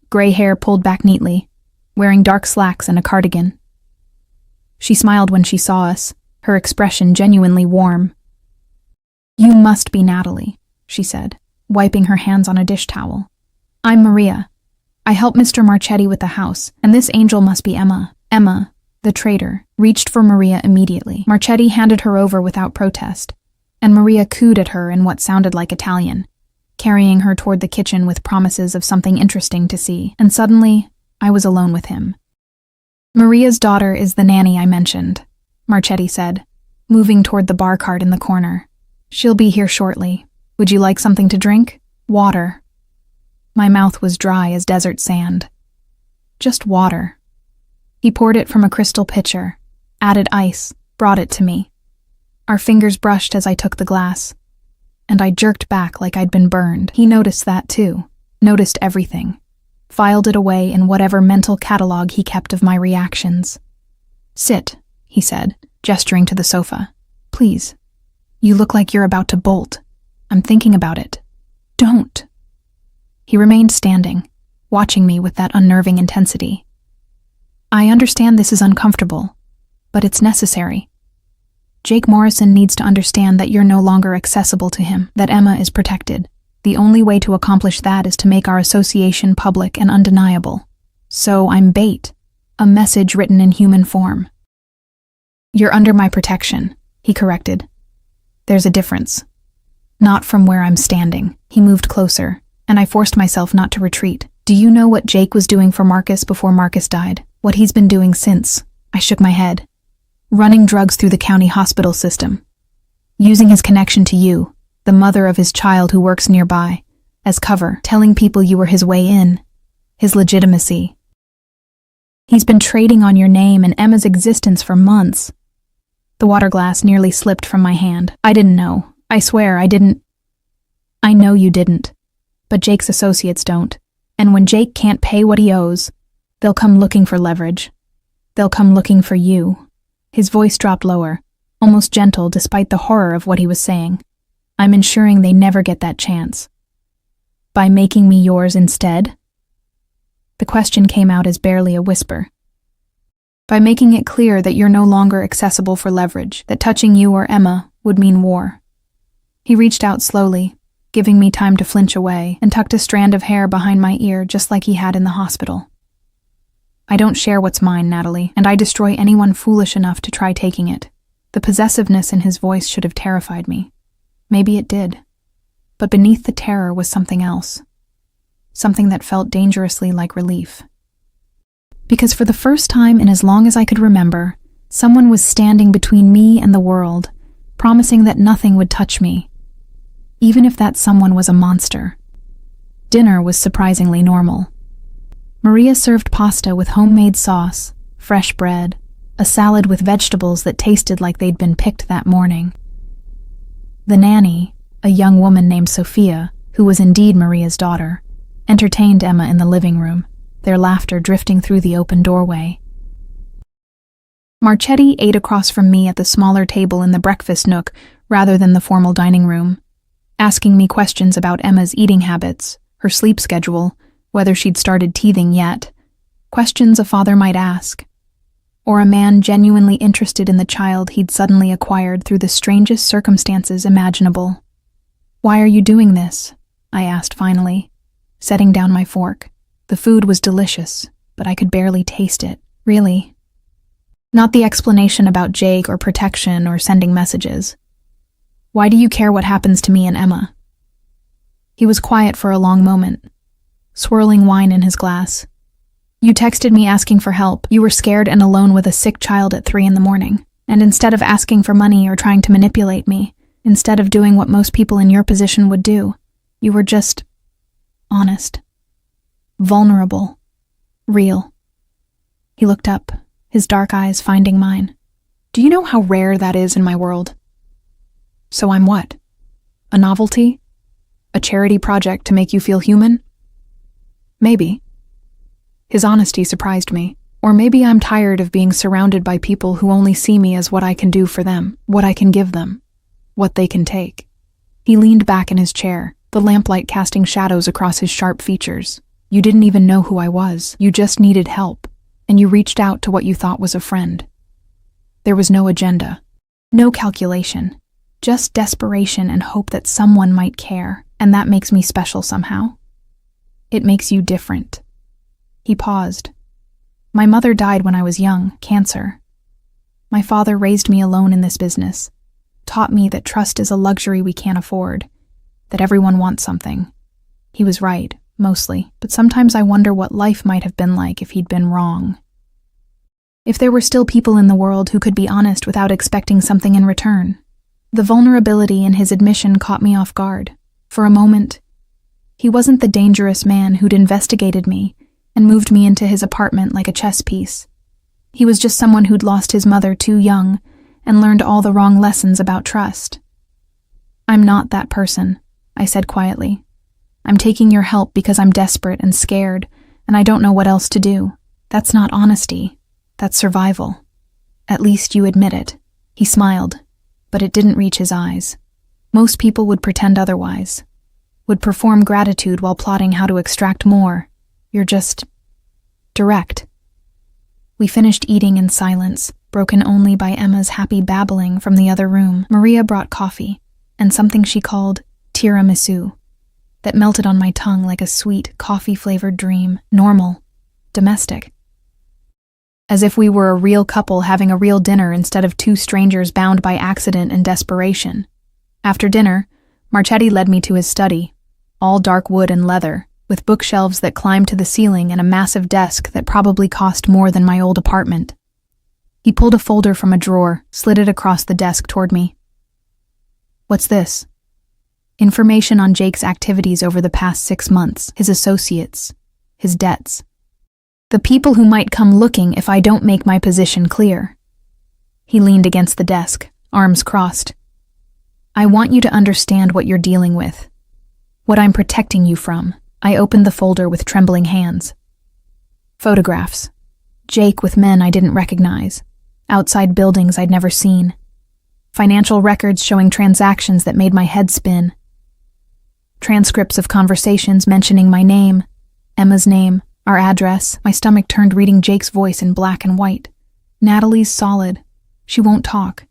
gray hair pulled back neatly, wearing dark slacks and a cardigan. She smiled when she saw us, her expression genuinely warm. "You must be Natalie," she said, wiping her hands on a dish towel. "I'm Maria. I help Mr. Marchetti with the house, and this angel must be Emma." Emma, the traitor, reached for Maria immediately. Marchetti handed her over without protest, and Maria cooed at her in what sounded like Italian, carrying her toward the kitchen with promises of something interesting to see. And suddenly, I was alone with him. "Maria's daughter is the nanny I mentioned," Marchetti said, moving toward the bar cart in the corner. "She'll be here shortly. Would you like something to drink? Water." My mouth was dry as desert sand. "Just water." He poured it from a crystal pitcher, added ice, brought it to me. Our fingers brushed as I took the glass, and I jerked back like I'd been burned. He noticed that too, noticed everything, filed it away in whatever mental catalog he kept of my reactions. "Sit," he said, gesturing to the sofa. "Please. You look like you're about to bolt. I'm thinking about it. Don't." He remained standing, watching me with that unnerving intensity. "I understand this is uncomfortable, but it's necessary. Jake Morrison needs to understand that you're no longer accessible to him, that Emma is protected. The only way to accomplish that is to make our association public and undeniable. So I'm bait, a message written in human form. You're under my protection, he corrected. There's a difference. Not from where I'm standing. He moved closer, and I forced myself not to retreat. Do you know what Jake was doing for Marcus before Marcus died? What he's been doing since? I shook my head. Running drugs through the county hospital system. Using his connection to you, the mother of his child who works nearby, as cover, telling people you were his way in, his legitimacy. He's been trading on your name and Emma's existence for months. The water glass nearly slipped from my hand. I didn't know. I swear I didn't. I know you didn't. But Jake's associates don't. And when Jake can't pay what he owes, they'll come looking for leverage. They'll come looking for you. His voice dropped lower, almost gentle despite the horror of what he was saying. I'm ensuring they never get that chance. By making me yours instead? The question came out as barely a whisper. By making it clear that you're no longer accessible for leverage, that touching you or Emma would mean war. He reached out slowly, giving me time to flinch away, and tucked a strand of hair behind my ear just like he had in the hospital. I don't share what's mine, Natalie, and I destroy anyone foolish enough to try taking it. The possessiveness in his voice should have terrified me. Maybe it did. But beneath the terror was something else. Something that felt dangerously like relief. Because for the first time in as long as I could remember, someone was standing between me and the world, promising that nothing would touch me, even if that someone was a monster. Dinner was surprisingly normal. Maria served pasta with homemade sauce, fresh bread, a salad with vegetables that tasted like they'd been picked that morning. The nanny, a young woman named Sophia, who was indeed Maria's daughter, entertained Emma in the living room, their laughter drifting through the open doorway. Marchetti ate across from me at the smaller table in the breakfast nook rather than the formal dining room, asking me questions about Emma's eating habits, her sleep schedule, whether she'd started teething yet, questions a father might ask, or a man genuinely interested in the child he'd suddenly acquired through the strangest circumstances imaginable. Why are you doing this? I asked finally, setting down my fork. The food was delicious, but I could barely taste it, really. Not the explanation about Jake or protection or sending messages. Why do you care what happens to me and Emma? He was quiet for a long moment, swirling wine in his glass. You texted me asking for help. You were scared and alone with a sick child at 3 a.m, and instead of asking for money or trying to manipulate me, instead of doing what most people in your position would do, you were just honest, vulnerable, real. He looked up, his dark eyes finding mine. Do you know how rare that is in my world? So I'm what? A novelty? A charity project to make you feel human? Maybe. His honesty surprised me. Or maybe I'm tired of being surrounded by people who only see me as what I can do for them, what I can give them, what they can take. He leaned back in his chair, the lamplight casting shadows across his sharp features. You didn't even know who I was. You just needed help, and you reached out to what you thought was a friend. There was no agenda, no calculation, just desperation and hope that someone might care, and that makes me special somehow. It makes you different. He paused. My mother died when I was young, cancer. My father raised me alone in this business, taught me that trust is a luxury we can't afford, that everyone wants something. He was right, mostly, but sometimes I wonder what life might have been like if he'd been wrong. If there were still people in the world who could be honest without expecting something in return. The vulnerability in his admission caught me off guard. For a moment, he wasn't the dangerous man who'd investigated me and moved me into his apartment like a chess piece. He was just someone who'd lost his mother too young and learned all the wrong lessons about trust. I'm not that person, I said quietly. I'm taking your help because I'm desperate and scared, and I don't know what else to do. That's not honesty. That's survival. At least you admit it. He smiled, but it didn't reach his eyes. Most people would pretend otherwise, would perform gratitude while plotting how to extract more. You're just direct. We finished eating in silence, broken only by Emma's happy babbling from the other room. Maria brought coffee, and something she called tiramisu, that melted on my tongue like a sweet, coffee-flavored dream, normal, domestic. as if we were a real couple having a real dinner instead of two strangers bound by accident and desperation. After dinner, Marchetti led me to his study, all dark wood and leather, with bookshelves that climbed to the ceiling and a massive desk that probably cost more than my old apartment. He pulled a folder from a drawer, slid it across the desk toward me. "What's this?" "Information on Jake's activities over the past 6 months, his associates, his debts. The people who might come looking if I don't make my position clear." He leaned against the desk, arms crossed. "I want you to understand what you're dealing with, what I'm protecting you from." I opened the folder with trembling hands. Photographs. Jake with men I didn't recognize. Outside buildings I'd never seen. Financial records showing transactions that made my head spin. Transcripts of conversations mentioning my name, Emma's name, our address. My stomach turned reading Jake's voice in black and white. "Natalie's solid. She won't talk.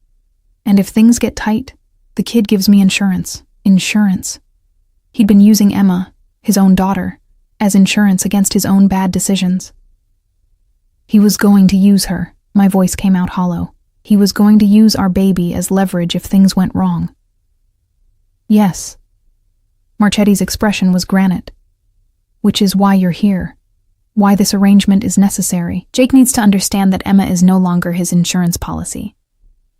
And if things get tight, the kid gives me insurance." Insurance. He'd been using Emma, his own daughter, as insurance against his own bad decisions. He was going to use her. My voice came out hollow. He was going to use our baby as leverage if things went wrong. "Yes." Marchetti's expression was granite. "Which is why you're here. Why this arrangement is necessary. Jake needs to understand that Emma is no longer his insurance policy.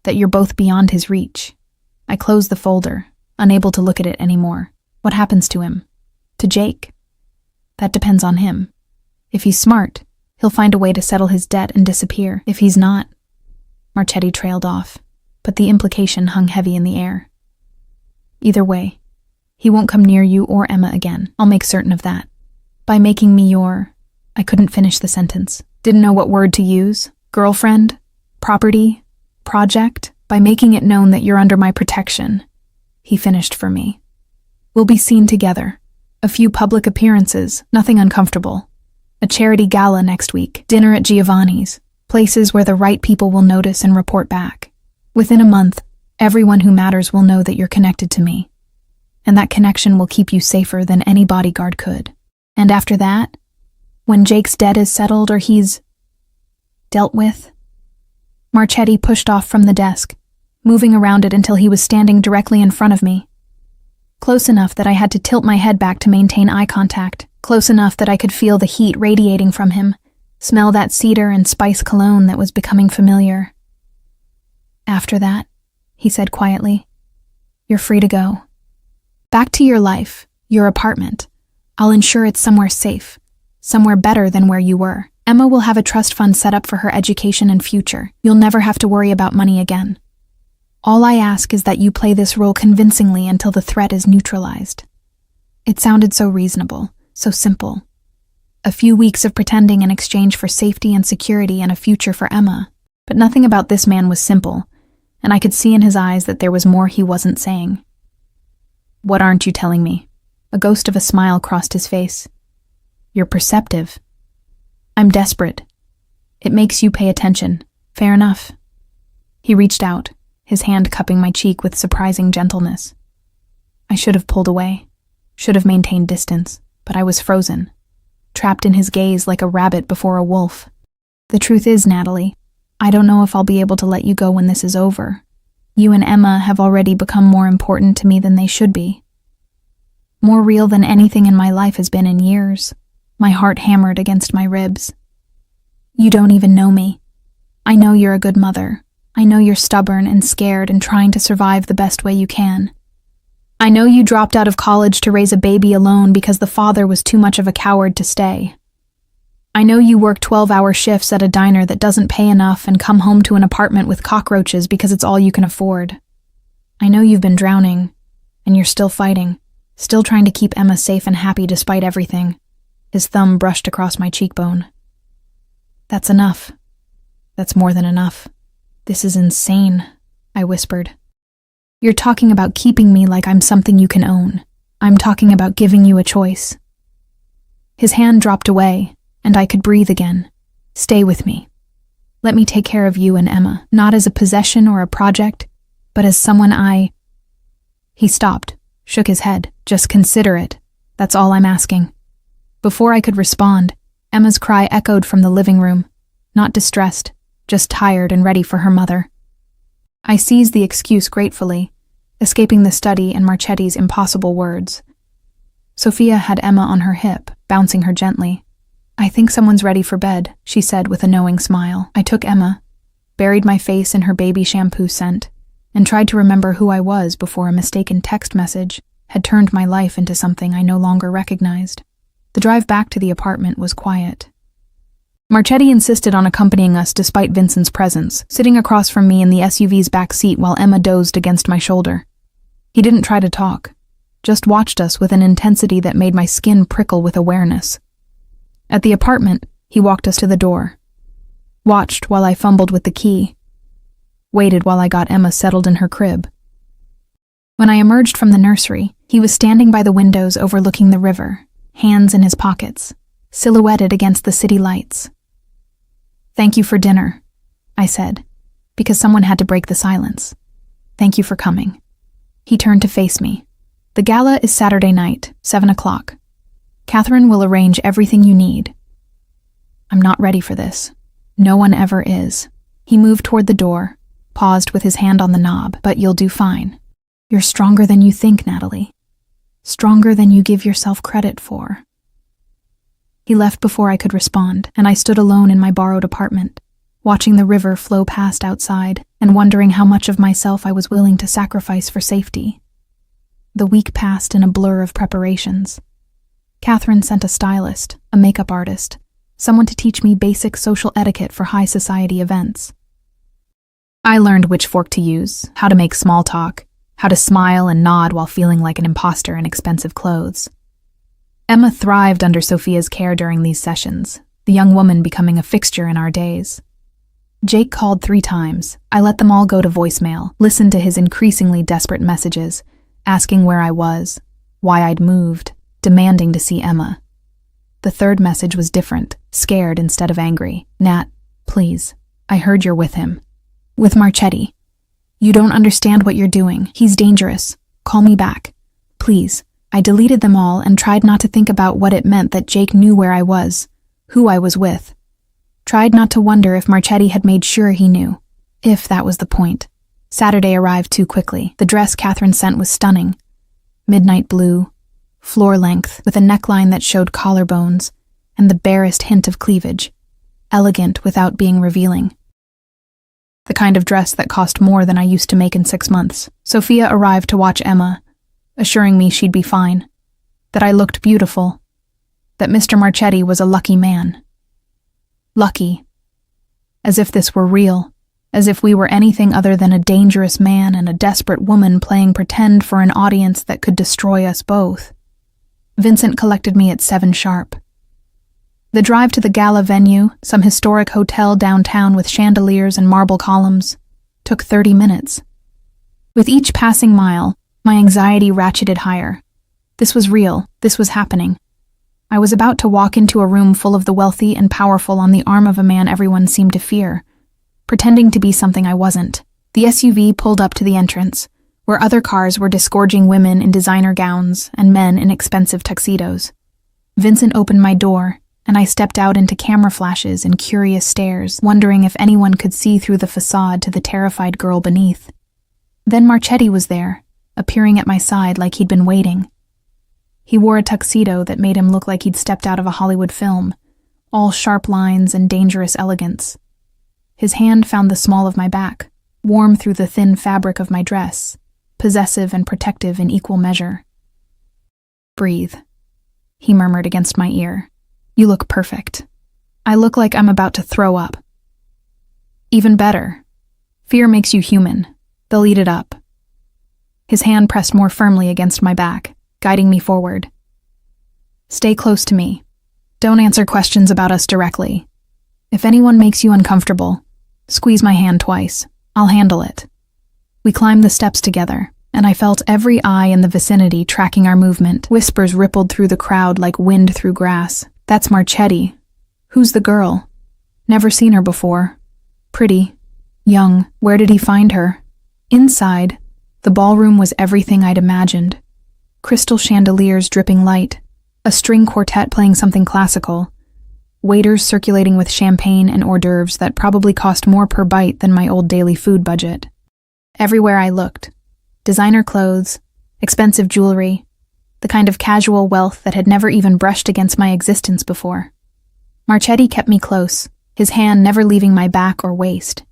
That you're both beyond his reach." I closed the folder, unable to look at it anymore. What happens to him? To Jake? That depends on him. If he's smart, he'll find a way to settle his debt and disappear. If he's not... Marchetti trailed off, but the implication hung heavy in the air. "Either way, he won't come near you or Emma again. I'll make certain of that. By making me your..." I couldn't finish the sentence. Didn't know what word to use. Girlfriend? Property? Project? "By making it known that you're under my protection," he finished for me. "We'll be seen together. A few public appearances, nothing uncomfortable. A charity gala next week, dinner at Giovanni's, places where the right people will notice and report back. Within a month, everyone who matters will know that you're connected to me. And that connection will keep you safer than any bodyguard could. And after that, when Jake's debt is settled or he's dealt with..." Marchetti pushed off from the desk, moving around it until he was standing directly in front of me. Close enough that I had to tilt my head back to maintain eye contact, close enough that I could feel the heat radiating from him, smell that cedar and spice cologne that was becoming familiar. "After that," he said quietly, "you're free to go. Back to your life, your apartment. I'll ensure it's somewhere safe, somewhere better than where you were. Emma will have a trust fund set up for her education and future. You'll never have to worry about money again. All I ask is that you play this role convincingly until the threat is neutralized." It sounded so reasonable, so simple. A few weeks of pretending in exchange for safety and security and a future for Emma. But nothing about this man was simple, and I could see in his eyes that there was more he wasn't saying. "What aren't you telling me?" A ghost of a smile crossed his face. "You're perceptive." "I'm desperate. It makes you pay attention. Fair enough." He reached out, his hand cupping my cheek with surprising gentleness. I should have pulled away, should have maintained distance, but I was frozen, trapped in his gaze like a rabbit before a wolf. "The truth is, Natalie, I don't know if I'll be able to let you go when this is over. You and Emma have already become more important to me than they should be. More real than anything in my life has been in years." My heart hammered against my ribs. "You don't even know me. I know you're a good mother. I know you're stubborn and scared and trying to survive the best way you can. I know you dropped out of college to raise a baby alone because the father was too much of a coward to stay. I know you work 12-hour shifts at a diner that doesn't pay enough and come home to an apartment with cockroaches because it's all you can afford. I know you've been drowning, and you're still fighting, still trying to keep Emma safe and happy despite everything." His thumb brushed across my cheekbone. "That's enough. That's more than enough. This is insane," I whispered. "You're talking about keeping me like I'm something you can own. I'm talking about giving you a choice." His hand dropped away, and I could breathe again. "Stay with me. Let me take care of you and Emma, not as a possession or a project, but as someone I..." He stopped, shook his head. "Just consider it. That's all I'm asking." Before I could respond, Emma's cry echoed from the living room. not distressed, just tired and ready for her mother. I seized the excuse gratefully, escaping the study and Marchetti's impossible words. Sophia had Emma on her hip, bouncing her gently. "I think someone's ready for bed," she said with a knowing smile. I took Emma, buried my face in her baby shampoo scent, and tried to remember who I was before a mistaken text message had turned my life into something I no longer recognized. The drive back to the apartment was quiet. Marchetti insisted on accompanying us despite Vincent's presence, sitting across from me in the SUV's back seat while Emma dozed against my shoulder. He didn't try to talk, just watched us with an intensity that made my skin prickle with awareness. At the apartment, he walked us to the door, watched while I fumbled with the key, waited while I got Emma settled in her crib. When I emerged from the nursery, he was standing by the windows overlooking the river, hands in his pockets, silhouetted against the city lights. "Thank you for dinner," I said, because someone had to break the silence. "Thank you for coming." He turned to face me. "The gala is Saturday night, 7 o'clock. Catherine will arrange everything you need." I'm not ready for this. No one ever is. He moved toward the door, paused with his hand on the knob. "But you'll do fine. You're stronger than you think, Natalie. Stronger than you give yourself credit for." He left before I could respond, and I stood alone in my borrowed apartment, watching the river flow past outside and wondering how much of myself I was willing to sacrifice for safety. The week passed in a blur of preparations. Catherine sent a stylist, a makeup artist, someone to teach me basic social etiquette for high society events. I learned which fork to use, how to make small talk, how to smile and nod while feeling like an imposter in expensive clothes. Emma thrived under Sophia's care during these sessions, the young woman becoming a fixture in our days. Jake called 3 times. I let them all go to voicemail, listened to his increasingly desperate messages, asking where I was, why I'd moved, demanding to see Emma. The 3rd message was different, scared instead of angry. "Nat, please. I heard you're with him. With Marchetti. You don't understand what you're doing. He's dangerous. Call me back. Please." I deleted them all and tried not to think about what it meant that Jake knew where I was, who I was with. Tried not to wonder if Marchetti had made sure he knew, if that was the point. Saturday arrived too quickly. The dress Catherine sent was stunning. Midnight blue, floor length, with a neckline that showed collarbones, and the barest hint of cleavage. Elegant without being revealing. The kind of dress that cost more than I used to make in 6 months. Sophia arrived to watch Emma, assuring me she'd be fine, that I looked beautiful, that Mr. Marchetti was a lucky man. Lucky. As if this were real, as if we were anything other than a dangerous man and a desperate woman playing pretend for an audience that could destroy us both. Vincent collected me at 7 sharp. The drive to the gala venue, some historic hotel downtown with chandeliers and marble columns, took 30 minutes. With each passing mile, my anxiety ratcheted higher. This was real. This was happening. I was about to walk into a room full of the wealthy and powerful on the arm of a man everyone seemed to fear, pretending to be something I wasn't. The SUV pulled up to the entrance, where other cars were disgorging women in designer gowns and men in expensive tuxedos. Vincent opened my door, and I stepped out into camera flashes and curious stares, wondering if anyone could see through the facade to the terrified girl beneath. Then Marchetti was there, appearing at my side like he'd been waiting. He wore a tuxedo that made him look like he'd stepped out of a Hollywood film, all sharp lines and dangerous elegance. His hand found the small of my back, warm through the thin fabric of my dress, possessive and protective in equal measure. "Breathe," he murmured against my ear. "You look perfect. I look like I'm about to throw up." "Even better. Fear makes you human. They'll eat it up." His hand pressed more firmly against my back, guiding me forward. "Stay close to me. Don't answer questions about us directly. If anyone makes you uncomfortable, squeeze my hand twice. I'll handle it." We climbed the steps together, and I felt every eye in the vicinity tracking our movement. Whispers rippled through the crowd like wind through grass. "That's Marchetti. Who's the girl? Never seen her before. Pretty. Young. Where did he find her?" Inside, the ballroom was everything I'd imagined. Crystal chandeliers dripping light, a string quartet playing something classical, waiters circulating with champagne and hors d'oeuvres that probably cost more per bite than my old daily food budget. Everywhere I looked, designer clothes, expensive jewelry, the kind of casual wealth that had never even brushed against my existence before. Marchetti kept me close, his hand never leaving my back or waist,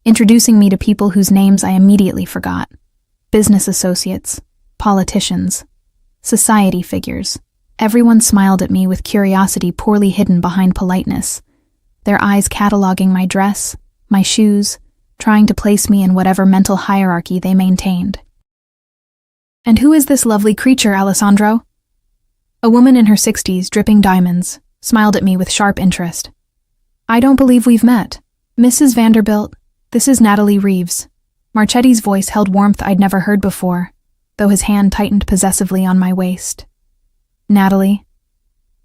introducing me to people whose names I immediately forgot. Business associates, politicians, society figures. Everyone smiled at me with curiosity poorly hidden behind politeness, their eyes cataloging my dress, my shoes, trying to place me in whatever mental hierarchy they maintained. "And who is this lovely creature, Alessandro?" A woman in her 60s, dripping diamonds, smiled at me with sharp interest. "I don't believe we've met. Mrs. Vanderbilt, this is Natalie Reeves." Marchetti's voice held warmth I'd never heard before, though his hand tightened possessively on my waist. "Natalie,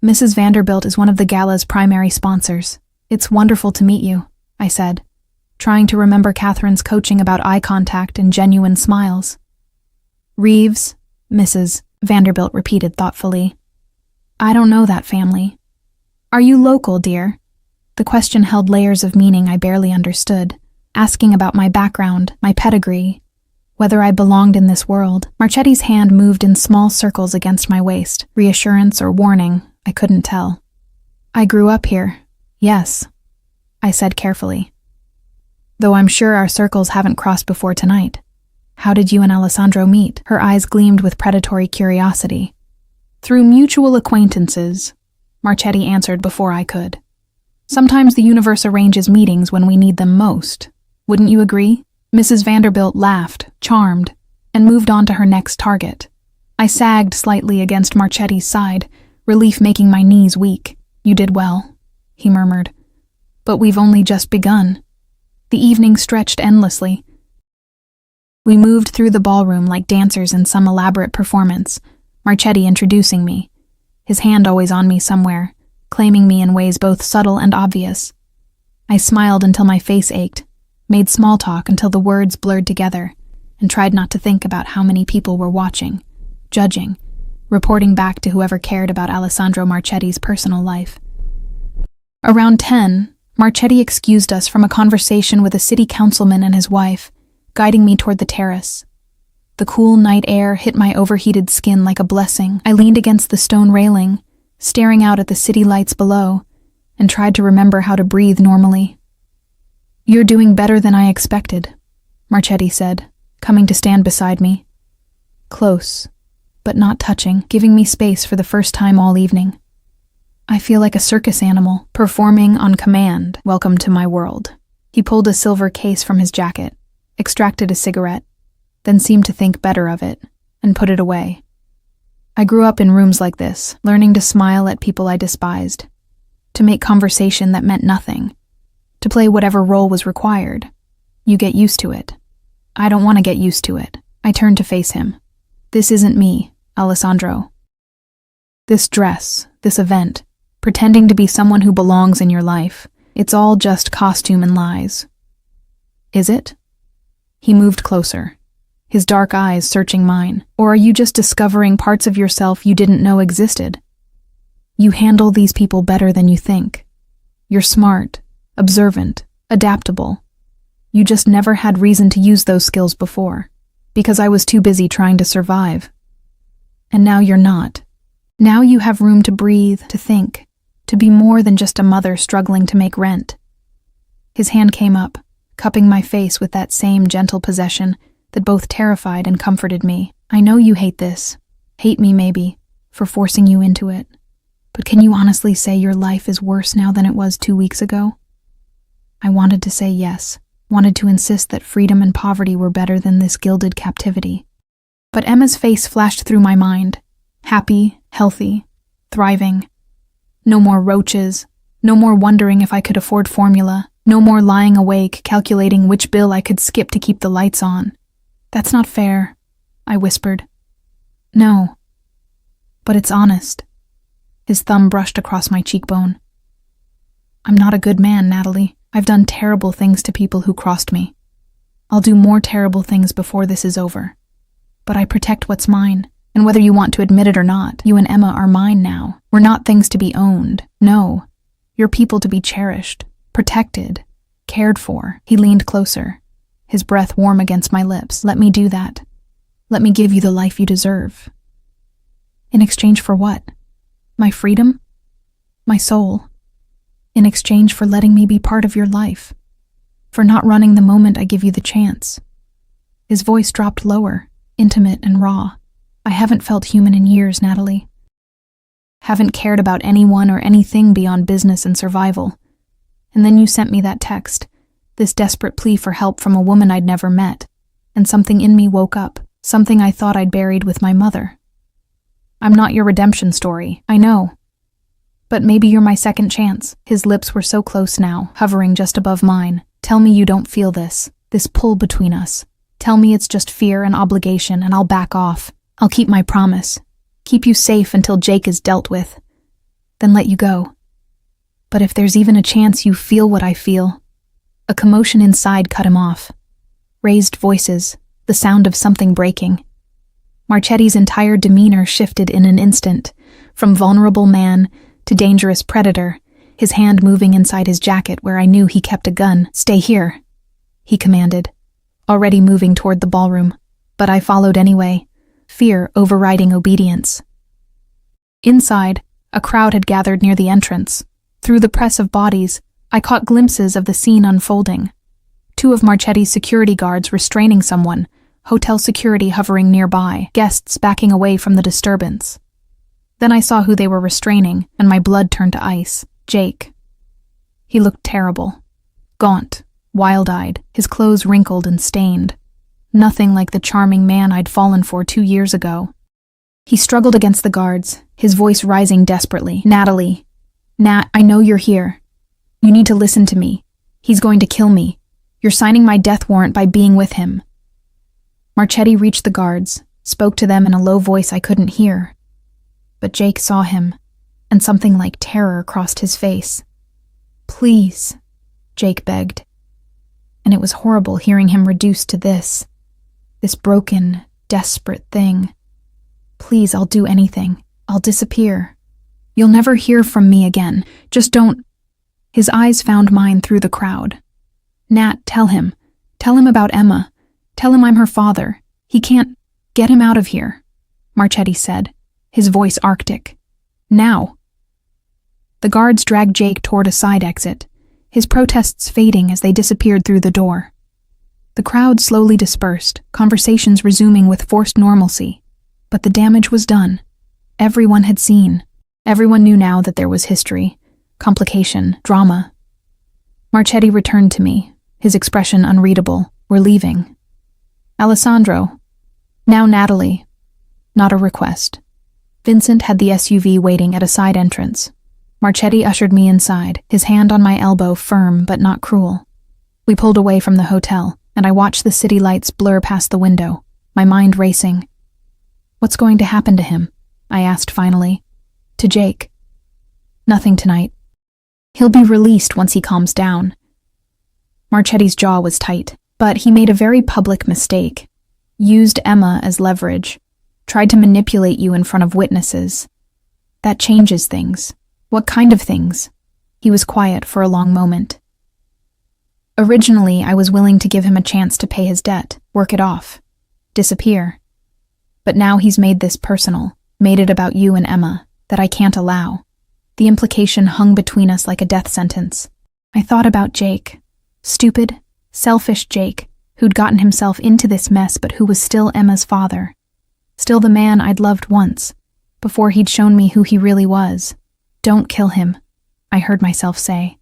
Mrs. Vanderbilt is one of the gala's primary sponsors. It's wonderful to meet you," I said, trying to remember Catherine's coaching about eye contact and genuine smiles. "Reeves," Mrs. Vanderbilt repeated thoughtfully. "I don't know that family. Are you local, dear?" The question held layers of meaning I barely understood, asking about my background, my pedigree, whether I belonged in this world. Marchetti's hand moved in small circles against my waist, reassurance or warning, I couldn't tell. "I grew up here, yes," I said carefully. "Though I'm sure our circles haven't crossed before tonight. How did you and Alessandro meet?" Her eyes gleamed with predatory curiosity. "Through mutual acquaintances," Marchetti answered before I could. "Sometimes the universe arranges meetings when we need them most. Wouldn't you agree?" Mrs. Vanderbilt laughed, charmed, and moved on to her next target. I sagged slightly against Marchetti's side, relief making my knees weak. "You did well," he murmured. "But we've only just begun." The evening stretched endlessly. We moved through the ballroom like dancers in some elaborate performance, Marchetti introducing me, his hand always on me somewhere, claiming me in ways both subtle and obvious. I smiled until my face ached, made small talk until the words blurred together, and tried not to think about how many people were watching, judging, reporting back to whoever cared about Alessandro Marchetti's personal life. Around 10, Marchetti excused us from a conversation with a city councilman and his wife, guiding me toward the terrace. The cool night air hit my overheated skin like a blessing. I leaned against the stone railing, staring out at the city lights below, and tried to remember how to breathe normally. "You're doing better than I expected," Marchetti said, coming to stand beside me. Close, but not touching, giving me space for the first time all evening. "I feel like a circus animal, performing on command. Welcome to my world." He pulled a silver case from his jacket, extracted a cigarette, then seemed to think better of it, and put it away. I grew up in rooms like this, learning to smile at people I despised, to make conversation that meant nothing, to play whatever role was required. You get used to it. I don't want to get used to it. I turned to face him. "This isn't me, Alessandro. This dress, this event, pretending to be someone who belongs in your life, it's all just costume and lies." "Is it?" He moved closer, his dark eyes searching mine. "Or are you just discovering parts of yourself you didn't know existed? You handle these people better than you think. You're smart, observant, adaptable. You just never had reason to use those skills before, because I was too busy trying to survive. And now you're not. Now you have room to breathe, to think, to be more than just a mother struggling to make rent." His hand came up, cupping my face with that same gentle possession that both terrified and comforted me. "I know you hate this, hate me maybe, for forcing you into it. But can you honestly say your life is worse now than it was 2 weeks ago?" I wanted to say yes, wanted to insist that freedom and poverty were better than this gilded captivity. But Emma's face flashed through my mind. Happy, healthy, thriving. No more roaches, no more wondering if I could afford formula, no more lying awake calculating which bill I could skip to keep the lights on. "That's not fair," I whispered. "No, but it's honest." His thumb brushed across my cheekbone. "I'm not a good man, Natalie. I've done terrible things to people who crossed me. I'll do more terrible things before this is over. But I protect what's mine, and whether you want to admit it or not, you and Emma are mine now. We're not things to be owned. No, You're people to be cherished, protected, cared for. He leaned closer, his breath warm against my lips. Let me do that. Let me give you the life you deserve. In exchange for what? My freedom? My soul? In exchange for letting me be part of your life? For not running the moment I give you the chance? His voice dropped lower, intimate and raw. I haven't felt human in years, Natalie. Haven't cared about anyone or anything beyond business and survival. And then you sent me that text, this desperate plea for help from a woman I'd never met, and something in me woke up, something I thought I'd buried with my mother. I'm not your redemption story, I know. But maybe you're my second chance. His lips were so close now, hovering just above mine. Tell me you don't feel this pull between us. Tell me it's just fear and obligation, and I'll back off. I'll keep my promise. Keep you safe until Jake is dealt with. Then let you go. But if there's even a chance you feel what I feel... A commotion inside cut him off. Raised voices, the sound of something breaking. Marchetti's entire demeanor shifted in an instant, from vulnerable man to dangerous predator, his hand moving inside his jacket where I knew he kept a gun. Stay here, he commanded, already moving toward the ballroom, but I followed anyway, fear overriding obedience. Inside, a crowd had gathered near the entrance. Through the press of bodies, I caught glimpses of the scene unfolding. 2 of Marchetti's security guards restraining someone, hotel security hovering nearby, guests backing away from the disturbance. Then I saw who they were restraining, and my blood turned to ice. Jake. He looked terrible. Gaunt, wild-eyed, his clothes wrinkled and stained. Nothing like the charming man I'd fallen for 2 years ago. He struggled against the guards, his voice rising desperately. Natalie. Nat, I know you're here. You need to listen to me. He's going to kill me. You're signing my death warrant by being with him. Marchetti reached the guards, spoke to them in a low voice I couldn't hear. But Jake saw him, and something like terror crossed his face. Please, Jake begged. And it was horrible hearing him reduced to this broken, desperate thing. Please, I'll do anything. I'll disappear. You'll never hear from me again. Just don't... His eyes found mine through the crowd. Nat, tell him. Tell him about Emma. Tell him I'm her father. He can't... Get him out of here, Marchetti said, his voice arctic. Now. The guards dragged Jake toward a side exit, his protests fading as they disappeared through the door. The crowd slowly dispersed, conversations resuming with forced normalcy. But the damage was done. Everyone had seen. Everyone knew now that there was history, complication, drama. Marchetti returned to me, his expression unreadable. We're leaving. Alessandro. Now Natalie. Not a request. Vincent had the SUV waiting at a side entrance. Marchetti ushered me inside, his hand on my elbow firm but not cruel. We pulled away from the hotel, and I watched the city lights blur past the window, my mind racing. What's going to happen to him? I asked finally. To Jake. Nothing tonight. He'll be released once he calms down. Marchetti's jaw was tight, but he made a very public mistake. Used Emma as leverage. Tried to manipulate you in front of witnesses. That changes things. What kind of things? He was quiet for a long moment. Originally, I was willing to give him a chance to pay his debt, work it off, disappear. But now he's made this personal, made it about you and Emma, that I can't allow. The implication hung between us like a death sentence. I thought about Jake. Stupid, selfish Jake, who'd gotten himself into this mess but who was still Emma's father. Still the man I'd loved once, before he'd shown me who he really was. Don't kill him, I heard myself say.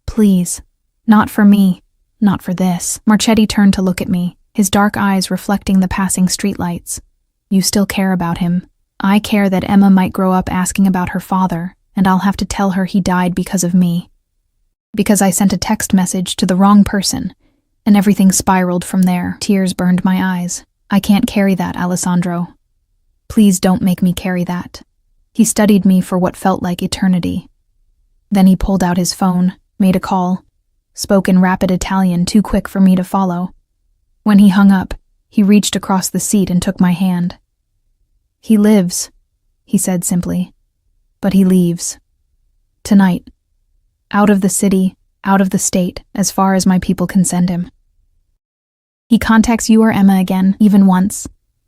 Please. Not for me. Not for this. Marchetti turned to look at me, his dark eyes reflecting the passing streetlights. You still care about him. I care that Emma might grow up asking about her father, and I'll have to tell her he died because of me. Because I sent a text message to the wrong person, and everything spiraled from there. Tears burned my eyes. I can't carry that, Alessandro. Please don't make me carry that. He studied me for what felt like eternity. Then he pulled out his phone, made a call, spoke in rapid Italian too quick for me to follow. When he hung up, he reached across the seat and took my hand. He lives, he said simply, but he leaves. Tonight. Out of the city, out of the state, as far as my people can send him. He contacts you or Emma again, even once,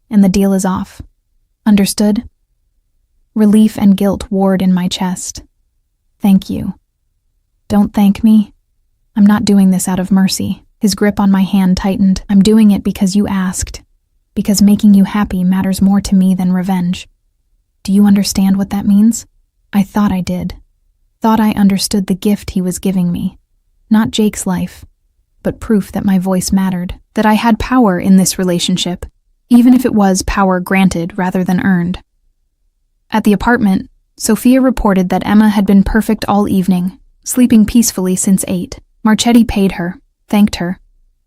and the deal is off. Understood? Relief and guilt warred in my chest. Thank you. Don't thank me. I'm not doing this out of mercy. His grip on my hand tightened. I'm doing it because you asked. Because making you happy matters more to me than revenge. Do you understand what that means? I thought I did. Thought I understood the gift he was giving me. Not Jake's life, but proof that my voice mattered, that I had power in this relationship, even if it was power granted rather than earned. At the apartment, Sophia reported that Emma had been perfect all evening, sleeping peacefully since 8. Marchetti paid her, thanked her,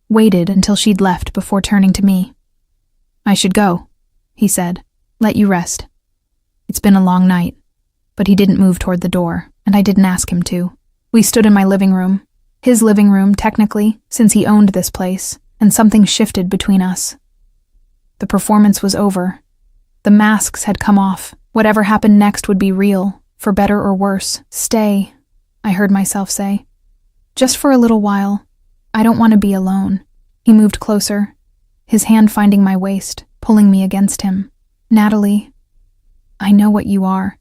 waited until she'd left before turning to me. I should go, he said. Let you rest. It's been a long night. But he didn't move toward the door, and I didn't ask him to. We stood in my living room. His living room, technically, since he owned this place, and something shifted between us. The performance was over. The masks had come off. Whatever happened next would be real, for better or worse. Stay, I heard myself say. Just for a little while. I don't want to be alone. He moved closer, his hand finding my waist, pulling me against him. Natalie, I know what you are.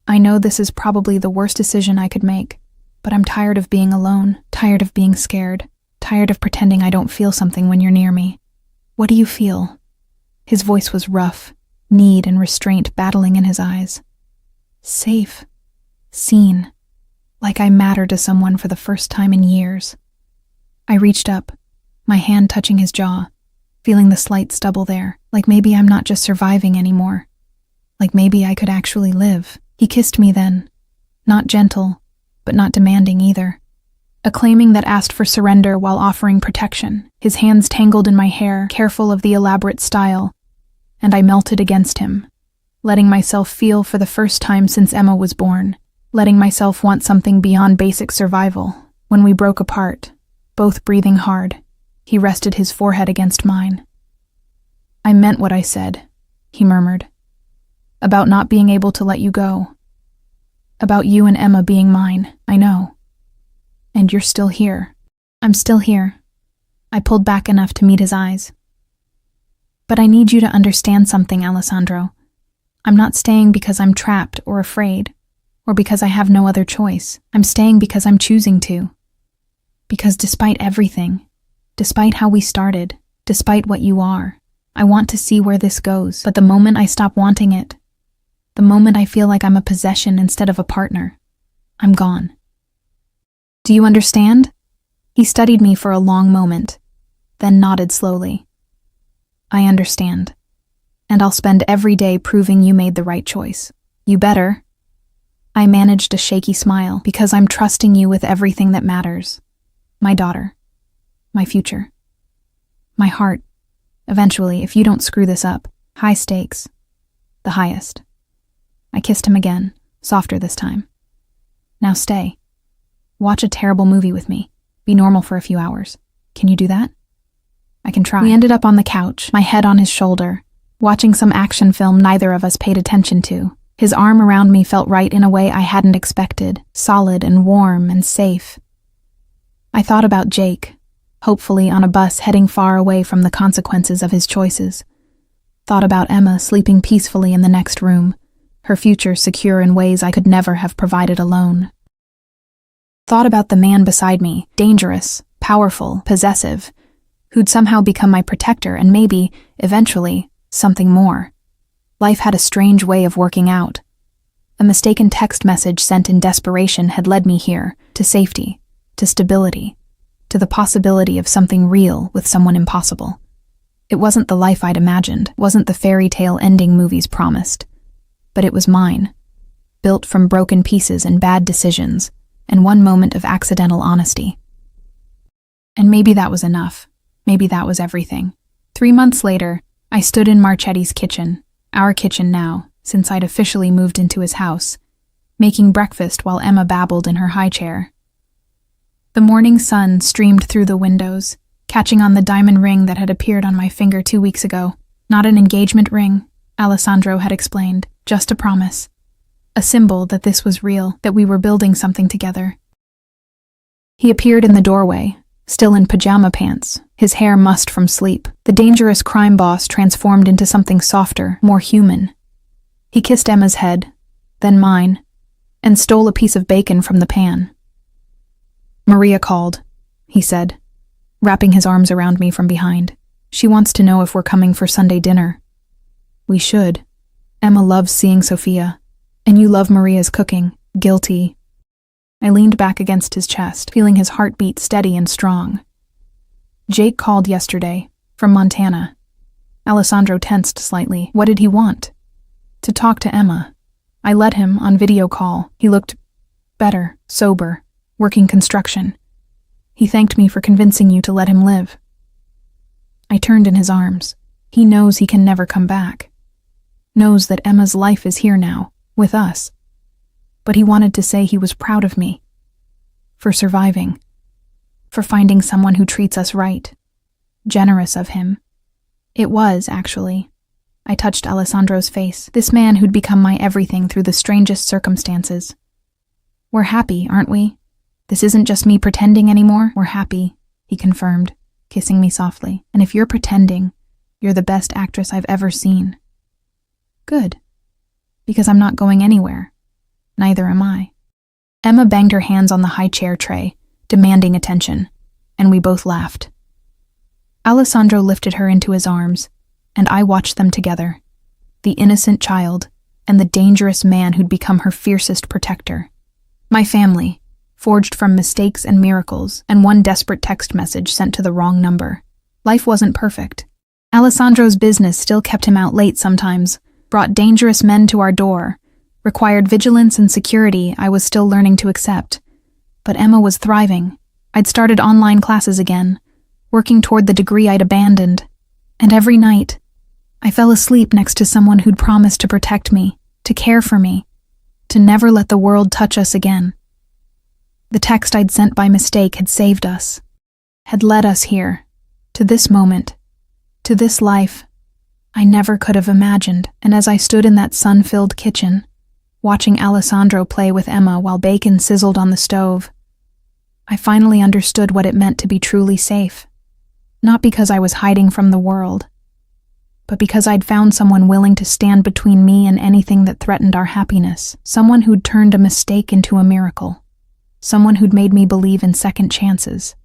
I know this is probably the worst decision I could make, but I'm tired of being alone, tired of being scared, tired of pretending I don't feel something when you're near me. What do you feel? His voice was rough, need and restraint battling in his eyes. Safe. Seen. Like I matter to someone for the first time in years. I reached up, my hand touching his jaw, feeling the slight stubble there, like maybe I'm not just surviving anymore. Like maybe I could actually live. He kissed me then. Not gentle, but not demanding either. Acclaiming that asked for surrender while offering protection, his hands tangled in my hair, careful of the elaborate style, and I melted against him, letting myself feel for the first time since Emma was born, letting myself want something beyond basic survival. When we broke apart, both breathing hard, he rested his forehead against mine. I meant what I said, he murmured. About not being able to let you go. About you and Emma being mine, I know. And you're still here. I'm still here. I pulled back enough to meet his eyes. But I need you to understand something, Alessandro. I'm not staying because I'm trapped or afraid, or because I have no other choice. I'm staying because I'm choosing to. Because despite everything, despite how we started, despite what you are, I want to see where this goes. But the moment I stop wanting it, the moment I feel like I'm a possession instead of a partner, I'm gone. Do you understand? He studied me for a long moment, then nodded slowly. I understand. And I'll spend every day proving you made the right choice. You better. I managed a shaky smile because I'm trusting you with everything that matters. My daughter. My future. My heart. Eventually, if you don't screw this up, high stakes. The highest. I kissed him again, softer this time. Now stay. Watch a terrible movie with me. Be normal for a few hours. Can you do that? I can try. We ended up on the couch, my head on his shoulder, watching some action film neither of us paid attention to. His arm around me felt right in a way I hadn't expected, solid and warm and safe. I thought about Jake, hopefully on a bus heading far away from the consequences of his choices. Thought about Emma sleeping peacefully in the next room, her future secure in ways I could never have provided alone. Thought about the man beside me, dangerous, powerful, possessive, who'd somehow become my protector and maybe, eventually, something more. Life had a strange way of working out. A mistaken text message sent in desperation had led me here, to safety, to stability, to the possibility of something real with someone impossible. It wasn't the life I'd imagined, wasn't the fairy tale ending movies promised. But it was mine, built from broken pieces and bad decisions, and one moment of accidental honesty. And maybe that was enough. Maybe that was everything. 3 months later, I stood in Marchetti's kitchen, our kitchen now, since I'd officially moved into his house, making breakfast while Emma babbled in her high chair. The morning sun streamed through the windows, catching on the diamond ring that had appeared on my finger 2 weeks ago. Not an engagement ring, Alessandro had explained, just a promise. A symbol that this was real, that we were building something together. He appeared in the doorway, still in pajama pants, his hair mussed from sleep. The dangerous crime boss transformed into something softer, more human. He kissed Emma's head, then mine, and stole a piece of bacon from the pan. "Maria called," he said, wrapping his arms around me from behind. "She wants to know if we're coming for Sunday dinner." "We should. Emma loves seeing Sophia, and you love Maria's cooking." Guilty. I leaned back against his chest, feeling his heartbeat steady and strong. "Jake called yesterday, from Montana." Alessandro tensed slightly. "What did he want?" "To talk to Emma." I let him on video call. He looked better, sober, working construction. "He thanked me for convincing you to let him live." I turned in his arms. He knows he can never come back. Knows that Emma's life is here now, with us. But he wanted to say he was proud of me. For surviving. For finding someone who treats us right. Generous of him. It was, actually. I touched Alessandro's face, this man who'd become my everything through the strangest circumstances. "We're happy, aren't we? This isn't just me pretending anymore. We're happy," he confirmed, kissing me softly. "And if you're pretending, you're the best actress I've ever seen." "Good. Because I'm not going anywhere. Neither am I." Emma banged her hands on the high chair tray, demanding attention, and we both laughed. Alessandro lifted her into his arms, and I watched them together, the innocent child and the dangerous man who'd become her fiercest protector. My family, forged from mistakes and miracles, and one desperate text message sent to the wrong number. Life wasn't perfect. Alessandro's business still kept him out late sometimes, brought dangerous men to our door, required vigilance and security I was still learning to accept. But Emma was thriving. I'd started online classes again, working toward the degree I'd abandoned. And every night, I fell asleep next to someone who'd promised to protect me, to care for me, to never let the world touch us again. The text I'd sent by mistake had saved us, had led us here, to this moment, to this life I never could have imagined. And as I stood in that sun-filled kitchen, watching Alessandro play with Emma while bacon sizzled on the stove, I finally understood what it meant to be truly safe. Not because I was hiding from the world, but because I'd found someone willing to stand between me and anything that threatened our happiness, someone who'd turned a mistake into a miracle, someone who'd made me believe in second chances.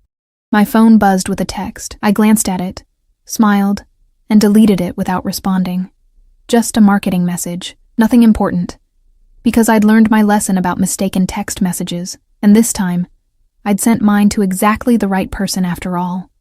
My phone buzzed with a text. I glanced at it, smiled, and deleted it without responding. Just a marketing message, nothing important. Because I'd learned my lesson about mistaken text messages, and this time, I'd sent mine to exactly the right person after all.